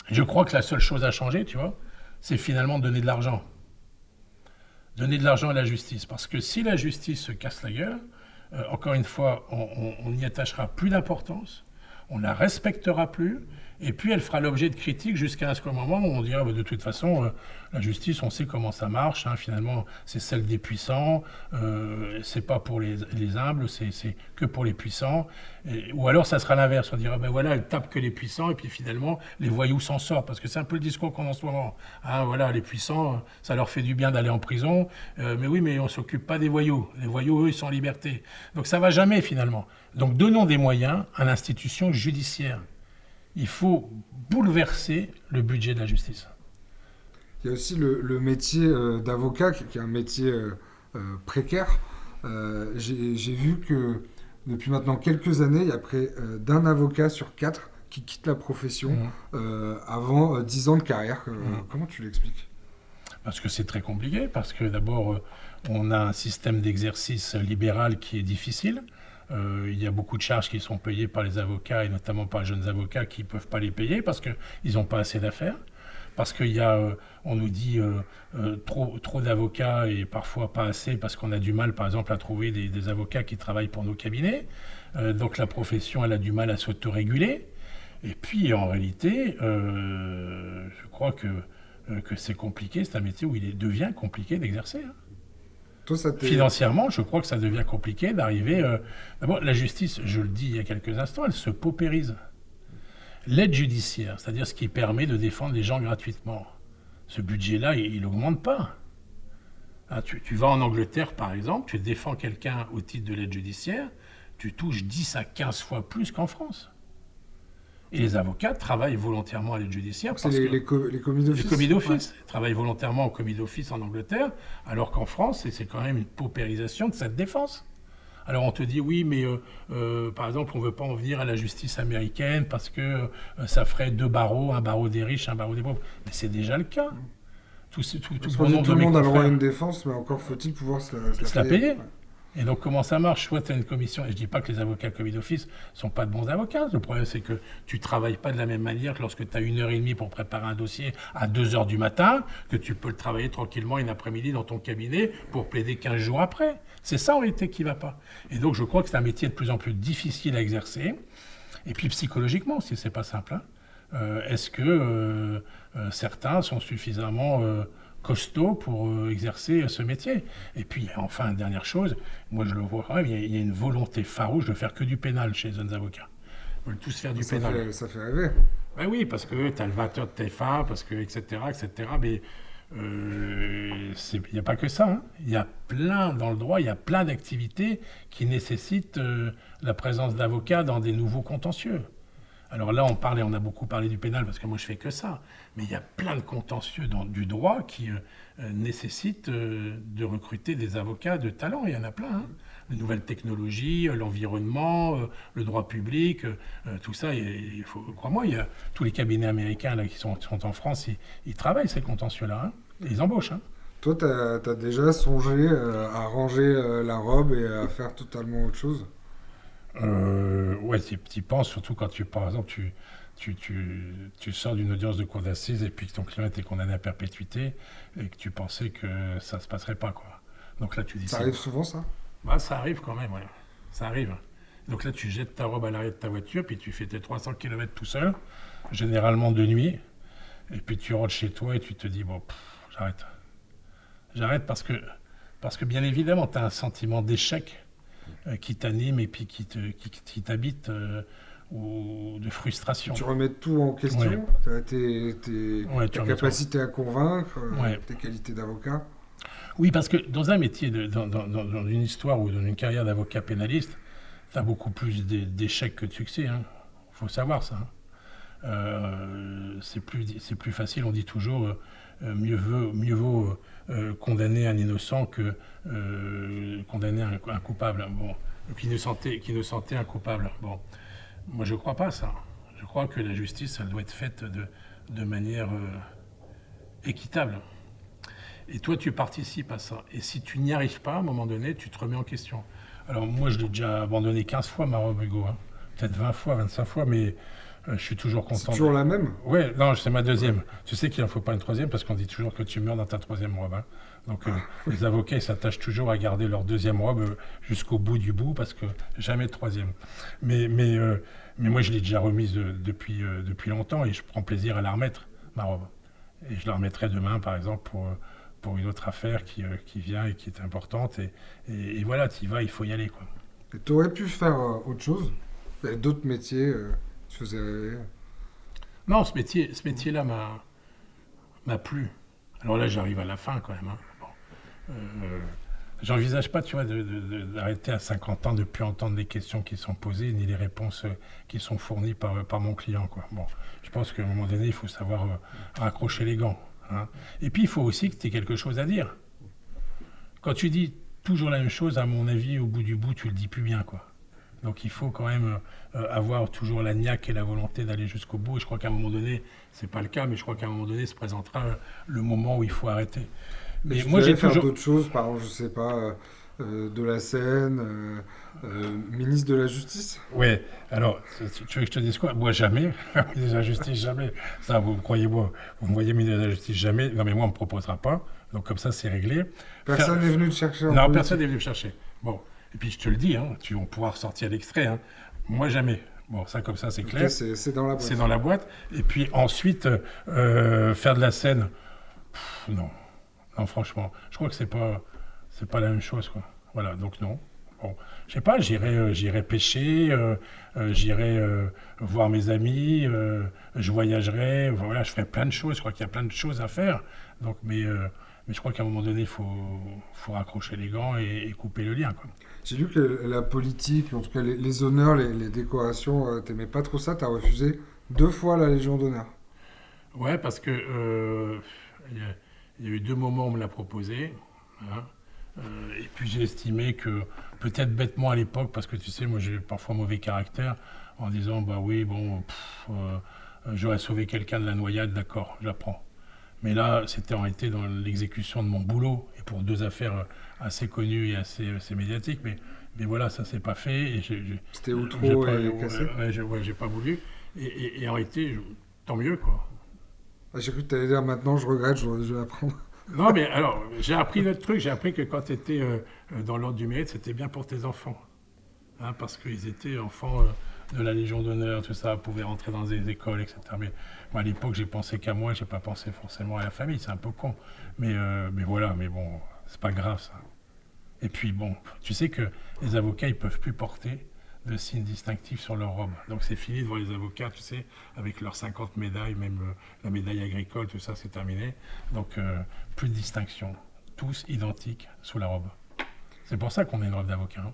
Je crois que la seule chose à changer, tu vois, c'est finalement de donner de l'argent. Donner de l'argent à la justice. Parce que si la justice se casse la gueule, encore une fois, on n'y attachera plus d'importance, on la respectera plus, et puis elle fera l'objet de critiques jusqu'à ce moment où on dira de toute façon, la justice, on sait comment ça marche, hein, finalement, c'est celle des puissants, c'est pas pour les humbles, c'est que pour les puissants. Ou alors ça sera l'inverse, on dira voilà, elle tape que les puissants, et puis finalement, les voyous s'en sortent, parce que c'est un peu le discours qu'on a en ce moment. Hein, voilà, les puissants, ça leur fait du bien d'aller en prison, mais oui, mais on s'occupe pas des voyous. Les voyous, eux, ils sont en liberté. Donc ça va jamais finalement. Donc donnons des moyens à l'institution judiciaire. Il faut bouleverser le budget de la justice. Il y a aussi le métier d'avocat, qui est un métier précaire. J'ai vu que depuis maintenant quelques années, il y a près d'un avocat sur 4 qui quitte la profession avant 10 ans de carrière. Comment tu l'expliques? Parce que c'est très compliqué, parce que d'abord, on a un système d'exercice libéral qui est difficile. Il y a beaucoup de charges qui sont payées par les avocats, et notamment par les jeunes avocats qui ne peuvent pas les payer parce qu'ils n'ont pas assez d'affaires. Parce qu'il y a, on nous dit, trop d'avocats et parfois pas assez, parce qu'on a du mal, par exemple, à trouver des avocats qui travaillent pour nos cabinets. Donc la profession, elle a du mal à s'autoréguler. Et puis, en réalité, je crois que c'est compliqué, c'est un métier où il devient compliqué d'exercer, hein. Toi, Financièrement, je crois que ça devient compliqué d'arriver... D'abord, la justice, je le dis il y a quelques instants, elle se paupérise. L'aide judiciaire, c'est-à-dire ce qui permet de défendre les gens gratuitement, ce budget-là, il n'augmente pas. Hein, tu vas en Angleterre, par exemple, tu défends quelqu'un au titre de l'aide judiciaire, tu touches 10 à 15 fois plus qu'en France. Et les avocats travaillent volontairement à l'aide judiciaire C'est parce que les commis les d'office. commis d'office travaillent volontairement au commis d'office en Angleterre, alors qu'en France, c'est quand même une paupérisation de cette défense. Alors on te dit oui, mais par exemple, on ne veut pas en venir à la justice américaine parce que ça ferait deux barreaux, un barreau des riches, un barreau des pauvres. Mais c'est déjà le cas. Tout Je bon pense que nombre tout de le mes monde a le droit à confrères une défense, mais encore faut-il pouvoir se la payer. Ouais. Et donc, comment ça marche? Soit tu as une commission, et je ne dis pas que les avocats commis d'office ne sont pas de bons avocats. Le problème, c'est que tu ne travailles pas de la même manière que lorsque tu as 1 heure et demie pour préparer un dossier à 2 heures du matin, que tu peux le travailler tranquillement une après-midi dans ton cabinet pour plaider 15 jours après. C'est ça, en réalité, qui ne va pas. Et donc, je crois que c'est un métier de plus en plus difficile à exercer. Et puis, psychologiquement aussi, ce n'est pas simple. Hein. Est-ce que certains sont suffisamment costauds pour exercer ce métier? Et puis, enfin, dernière chose, moi je le vois quand même, il y a une volonté farouche de faire que du pénal chez les jeunes avocats. Ils veulent tous faire du pénal. Ça fait rêver. Ben oui, parce que tu as le 20 heures de TF1, parce que, etc., etc. Mais il n'y a pas que ça. Hein. Il y a plein, dans le droit, il y a plein d'activités qui nécessitent la présence d'avocats dans des nouveaux contentieux. Alors là, on a beaucoup parlé du pénal parce que moi je fais que ça. Mais il y a plein de contentieux du droit qui nécessitent de recruter des avocats de talent. Il y en a plein. Hein. Les nouvelles technologies, l'environnement, le droit public, tout ça. Crois-moi, il y a tous les cabinets américains là, qui sont en France, ils travaillent ces contentieux-là. Hein. Et ils embauchent. Hein. Toi, t'as déjà songé à ranger la robe et à faire totalement autre chose? Ouais, tu y penses, surtout quand par exemple, tu sors d'une audience de cour d'assises et puis que ton client était condamné à perpétuité et que tu pensais que ça se passerait pas, quoi. Donc là, tu dis ça arrive souvent, ça? Bah, ça arrive quand même, ouais. Ça arrive. Donc là, tu jettes ta robe à l'arrière de ta voiture, puis tu fais tes 300 km tout seul, généralement de nuit, et puis tu rentres chez toi et tu te dis, bon, j'arrête. J'arrête parce que bien évidemment, tu as un sentiment d'échec qui t'anime et puis qui t'habite ou de frustration. Tu remets tout en question, ta capacité à convaincre, tes qualités d'avocat. Oui, parce que dans un métier, dans une histoire ou dans une carrière d'avocat pénaliste, tu as beaucoup plus d'échecs que de succès. Il faut savoir ça. C'est plus facile, on dit toujours, mieux vaut condamner un innocent que condamner un coupable. Bon, qui ne sentait un coupable. Bon, moi je ne crois pas ça. Je crois que la justice, elle doit être faite de manière équitable. Et toi, tu participes à ça. Et si tu n'y arrives pas, à un moment donné, tu te remets en question. Alors moi, je l'ai déjà abandonné 15 fois, ma robe, Hugo. Hein. Peut-être 20 fois, 25 fois, mais je suis toujours content. C'est toujours la même? Oui, non, c'est ma deuxième. Tu sais qu'il n'en faut pas une troisième parce qu'on dit toujours que tu meurs dans ta troisième robe. Hein. Donc les avocats, ils s'attachent toujours à garder leur deuxième robe jusqu'au bout du bout parce que jamais de troisième. Mais moi, je l'ai déjà remise depuis longtemps et je prends plaisir à la remettre, ma robe. Et je la remettrai demain, par exemple, pour une autre affaire qui vient et qui est importante. Et voilà, tu y vas, il faut y aller, quoi. Tu aurais pu faire autre chose? D'autres métiers tu faisais rêver? Non, ce métier-là m'a plu. Alors là, j'arrive à la fin, quand même. Hein. Bon. J'envisage pas, tu vois, d'arrêter à 50 ans, de ne plus entendre les questions qui sont posées, ni les réponses qui sont fournies par mon client, quoi. Bon, je pense qu'à un moment donné, il faut savoir raccrocher les gants. Hein. Et puis, il faut aussi que tu aies quelque chose à dire. Quand tu dis toujours la même chose, à mon avis, au bout du bout, tu le dis plus bien, quoi. Donc il faut quand même avoir toujours la niaque et la volonté d'aller jusqu'au bout. Et je crois qu'à un moment donné, c'est pas le cas, mais je crois qu'à un moment donné se présentera le moment où il faut arrêter. Mais moi, j'ai faire d'autres choses, par exemple, je sais pas, de la scène, ministre de la Justice. Oui, alors, tu veux que je te dise quoi? Moi, jamais. Ministre de la Justice, jamais. Ça, vous me croyez-moi, vous me voyez ministre de la Justice, jamais. Non, mais moi, on ne me proposera pas. Donc, comme ça, c'est réglé. Personne n'est venu te chercher. Non, personne n'est venu me chercher. Bon, et puis je te le dis, hein, on pourra ressortir l'extrait. Hein. Moi, jamais. Bon, ça, comme ça, c'est clair. Okay, c'est dans la boîte. C'est dans la boîte. Et puis ensuite, faire de la scène, non. Non, franchement, je crois que c'est pas la même chose, quoi. Voilà, donc non. Bon, je sais pas, j'irai pêcher, j'irai voir mes amis, je voyagerai, voilà, je ferai plein de choses. Je crois qu'il y a plein de choses à faire. Donc, mais Mais je crois qu'à un moment donné, faut raccrocher les gants et couper le lien, quoi. J'ai lu que la politique, en tout cas les honneurs, les décorations, t'aimais pas trop ça, t'as refusé 2 fois la Légion d'honneur. Ouais, parce que il y a eu 2 moments où on me l'a proposé, hein. Et puis j'ai estimé que, peut-être bêtement à l'époque, parce que tu sais, moi j'ai parfois mauvais caractère, en disant, bah oui, bon, j'aurais sauvé quelqu'un de la noyade, d'accord, je la prends. Mais là, c'était en réalité dans l'exécution de mon boulot, et pour 2 affaires assez connues et assez médiatiques. Mais voilà, ça s'est pas fait. Et C'était j'ai outro pas, et cassé. ouais, j'ai pas voulu. Et en réalité, tant mieux, quoi. Ah, j'ai cru que t'allais dire maintenant, je regrette, je vais la prendre. Non, mais alors, j'ai appris notre truc. J'ai appris que quand tu étais dans l'ordre du mérite, c'était bien pour tes enfants. Hein, parce qu'ils étaient enfants de la Légion d'honneur, tout ça, pouvaient rentrer dans des écoles, etc. Mais moi, à l'époque, j'ai pensé qu'à moi, j'ai pas pensé forcément à la famille, c'est un peu con. Mais voilà, mais bon, c'est pas grave, ça. Et puis bon, tu sais que les avocats, ils peuvent plus porter de signes distinctifs sur leur robe. Donc c'est fini de voir les avocats, tu sais, avec leurs 50 médailles, même la médaille agricole, tout ça, c'est terminé. Donc plus de distinction. Tous identiques sous la robe. C'est pour ça qu'on a une robe d'avocat, hein.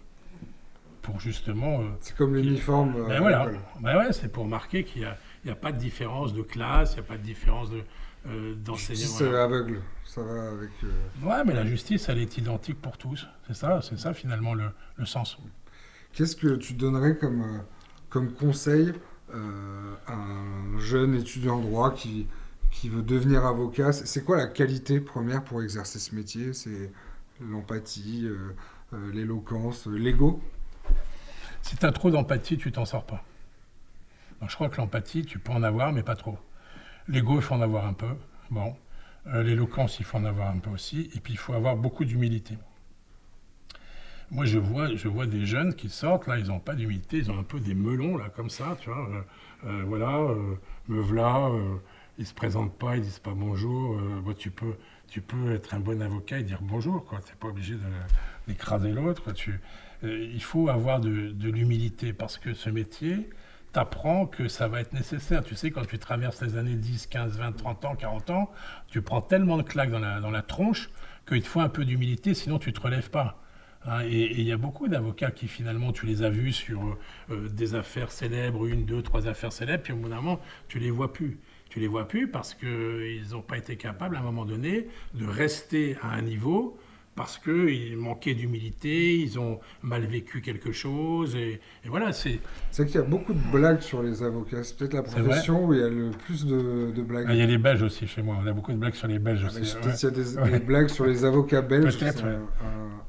Pour justement... C'est comme l'uniforme ben à voilà, l'école. ben ouais, c'est pour marquer qu'il n'y a pas de différence de classe, il n'y a pas de différence d'enseignement. Justice aveugle, ça va avec... Ouais, mais la justice, elle est identique pour tous. C'est ça finalement le sens. Qu'est-ce que tu donnerais comme conseil à un jeune étudiant en droit qui veut devenir avocat? C'est quoi la qualité première pour exercer ce métier? C'est l'empathie, l'éloquence, l'ego? Si tu as trop d'empathie, tu t'en sors pas. Donc je crois que l'empathie, tu peux en avoir, mais pas trop. L'ego, il faut en avoir un peu. Bon. L'éloquence, il faut en avoir un peu aussi. Et puis, il faut avoir beaucoup d'humilité. Moi, je vois des jeunes qui sortent, là, ils n'ont pas d'humilité, ils ont un peu des melons, là, comme ça, tu vois. Voilà, me v'là, ils se présentent pas, ils disent pas bonjour. Bon, tu peux être un bon avocat et dire bonjour, quoi. T'es pas obligé d'écraser l'autre, quoi. Il faut avoir de l'humilité, parce que ce métier t'apprends que ça va être nécessaire. Tu sais, quand tu traverses les années 10, 15, 20, 30 ans, 40 ans, tu prends tellement de claques dans la tronche qu'il te faut un peu d'humilité, sinon tu ne te relèves pas. Hein, et il y a beaucoup d'avocats qui finalement, tu les as vus sur des affaires célèbres, 1, 2, 3 affaires célèbres, puis au bout d'un moment, tu les vois plus. Tu les vois plus parce qu'ils n'ont pas été capables à un moment donné de rester à un niveau parce qu'ils manquaient d'humilité, ils ont mal vécu quelque chose, et voilà, C'est qu'il y a beaucoup de blagues sur les avocats. C'est peut-être la c'est vrai. profession où il y a le plus de blagues. Ah, il y a les Belges aussi chez moi, on a beaucoup de blagues sur les Belges Ah, aussi. mais peut-être Ouais. qu'il y a des Ouais. blagues sur les avocats belges. Peut-être, C'est ouais.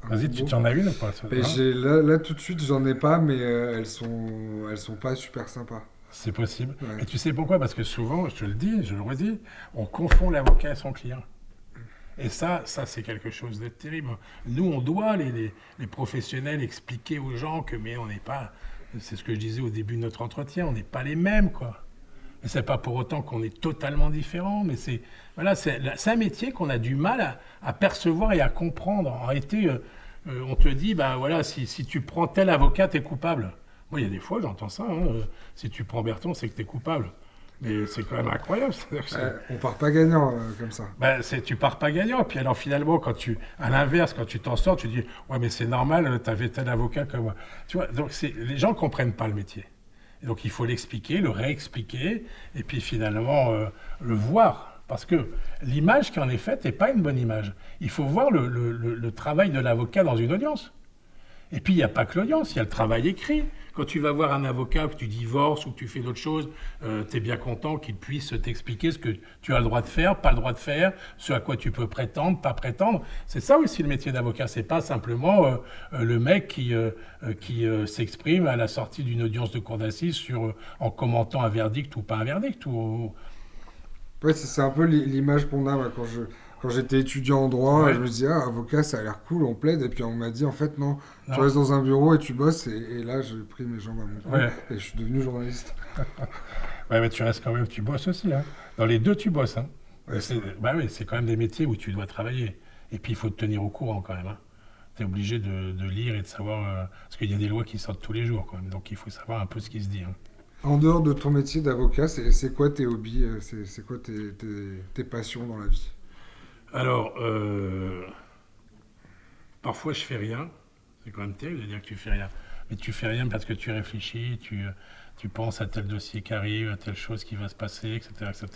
un Vas-y, tu combo. en as une ou pas, ça, Mais hein? là, tout de suite, j'en ai pas, mais elles sont pas super sympas. C'est possible. Ouais. Et tu sais pourquoi? Parce que souvent, je te le dis, je le redis, on confond l'avocat et son client. Et ça c'est quelque chose de terrible. Nous, on doit, les professionnels, expliquer aux gens que, mais on n'est pas, c'est ce que je disais au début de notre entretien, on n'est pas les mêmes, quoi. Et c'est pas pour autant qu'on est totalement différents, mais voilà, c'est un métier qu'on a du mal à percevoir et à comprendre. En réalité, on te dit, ben voilà, si tu prends tel avocat, t'es coupable. Moi, il y a des fois, j'entends ça, hein, si tu prends Berton, c'est que t'es coupable. Mais c'est quand même incroyable. C'est-à-dire que On part pas gagnant comme ça. ben, tu pars pas gagnant. Puis alors finalement, à l'inverse, quand tu t'en sors, tu dis, ouais, mais c'est normal, t'avais tel avocat que moi. Tu vois, donc les gens comprennent pas le métier. Et donc il faut l'expliquer, le réexpliquer, et puis finalement le voir. Parce que l'image qui en est faite n'est pas une bonne image. Il faut voir le travail de l'avocat dans une audience. Et puis, il n'y a pas que l'audience, il y a le travail écrit. Quand tu vas voir un avocat, que tu divorces ou que tu fais d'autres choses, tu es bien content qu'il puisse t'expliquer ce que tu as le droit de faire, pas le droit de faire, ce à quoi tu peux prétendre, pas prétendre. C'est ça aussi le métier d'avocat. C'est pas simplement le mec qui s'exprime à la sortie d'une audience de cour d'assises en commentant un verdict ou pas un verdict. Ouais, c'est un peu l'image qu'on a moi, quand j'étais étudiant en droit. Ouais. Je me disais, ah, avocat, ça a l'air cool, on plaide. Et puis on m'a dit, en fait, non, tu Non. restes dans un bureau et tu bosses. Et là, j'ai pris mes jambes à mon cou Ouais. et je suis devenu journaliste. Ouais, mais tu restes quand même, tu bosses aussi. Hein. Dans les deux, tu bosses. Hein. Ouais, c'est vrai. Bah oui, c'est quand même des métiers où tu dois travailler. Et puis, il faut te tenir au courant quand même. Hein. Tu es obligé de lire et de savoir... parce qu'il y a des lois qui sortent tous les jours quand même. Donc, il faut savoir un peu ce qui se dit. Hein. En dehors de ton métier d'avocat, c'est quoi tes hobbies? C'est quoi tes passions dans la vie? Alors, parfois je fais rien. C'est quand même terrible de dire que tu fais rien. Mais tu fais rien parce que tu réfléchis, tu penses à tel dossier qui arrive, à telle chose qui va se passer, etc., etc.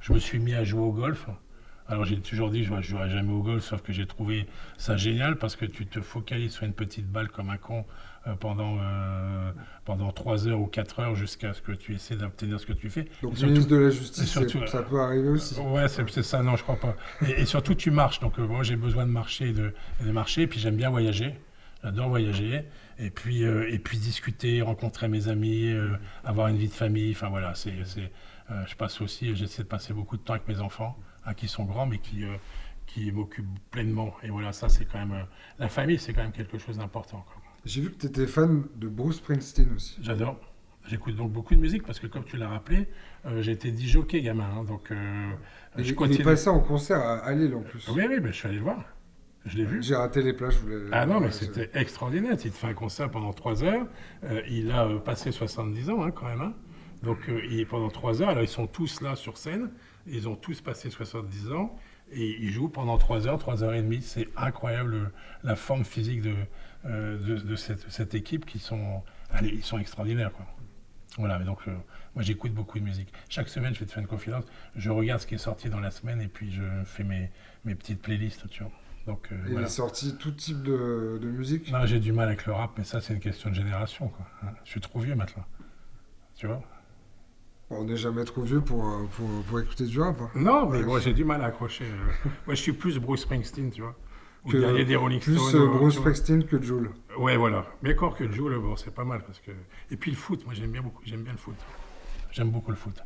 Je me suis mis à jouer au golf. Alors j'ai toujours dit je ne jouerai jamais au golf, sauf que j'ai trouvé ça génial parce que tu te focalises sur une petite balle comme un con pendant 3 heures ou 4 heures jusqu'à ce que tu essaies d'obtenir ce que tu fais. Donc, Surtout, ministre de la Justice, surtout, ça peut arriver aussi. ouais, c'est ça, non, je crois pas. Et surtout, tu marches. Donc, moi, j'ai besoin de marcher et de marcher. Et puis, j'aime bien voyager. J'adore voyager. Et puis discuter, rencontrer mes amis, avoir une vie de famille. Enfin, voilà, je passe aussi, j'essaie de passer beaucoup de temps avec mes enfants, hein, qui sont grands, mais qui m'occupent pleinement. Et voilà, ça, c'est quand même. La famille, c'est quand même quelque chose d'important, quoi. J'ai vu que tu étais fan de Bruce Springsteen aussi. J'adore. J'écoute donc beaucoup de musique parce que, comme tu l'as rappelé, j'ai été disjockey gamin. Hein, donc, je Il continue. est passé en concert à Lille en plus. Oui, oui, mais je suis allé le voir. Je l'ai vu. J'ai raté les plages, je voulais. Ah non, mais ouais, c'était extraordinaire. Il te fait un concert pendant 3 heures. Il a passé 70 ans, hein, quand même. Hein. Donc, pendant 3 heures, alors ils sont tous là sur scène. Ils ont tous passé 70 ans. Et ils jouent pendant 3 heures et demie. C'est incroyable la forme physique de cette équipe allez, ils sont extraordinaires, quoi. Voilà, mais donc moi j'écoute beaucoup de musique. Chaque semaine, je vais te faire une confidence, je regarde ce qui est sorti dans la semaine et puis je fais mes petites playlists, tu vois. Donc, Il voilà. est sorti tout type de musique. Non, j'ai du mal avec le rap, mais ça c'est une question de génération, quoi. Hein. Je suis trop vieux maintenant, tu vois. On n'est jamais trop vieux pour écouter du rap. Hein. Non, mais moi j'ai du mal à accrocher. Moi je suis plus Bruce Springsteen, tu vois. Ou Que- le dernier des Rolling Plus Stones. Bruce Tu vois. Springsteen que Jul. Ouais, voilà. Mais encore que Joe, bon, c'est pas mal parce que. Et puis le foot, moi j'aime bien le foot. J'aime beaucoup le foot.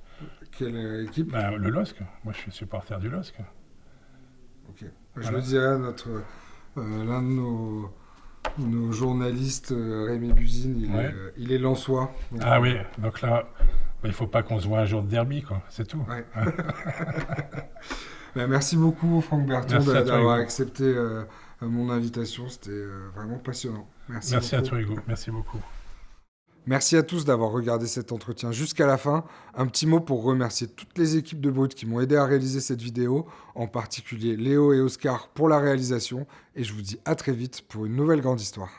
Quelle équipe? Bah, le LOSC, moi je suis supporter du LOSC. Ok. Je Voilà. le dirais à l'un de nos journalistes, Rémi Buzine, Ouais. il est lensois. Donc, Ah oui, donc là, il faut pas qu'on se voit un jour de derby, quoi, c'est tout. ouais. Ben, merci beaucoup, Franck Berton, Merci à toi, d'avoir Hugo. accepté mon invitation. C'était vraiment passionnant. Merci Merci à beaucoup. toi, Hugo, merci beaucoup. Merci à tous d'avoir regardé cet entretien jusqu'à la fin. Un petit mot pour remercier toutes les équipes de Brut qui m'ont aidé à réaliser cette vidéo, en particulier Léo et Oscar pour la réalisation. Et je vous dis à très vite pour une nouvelle grande histoire.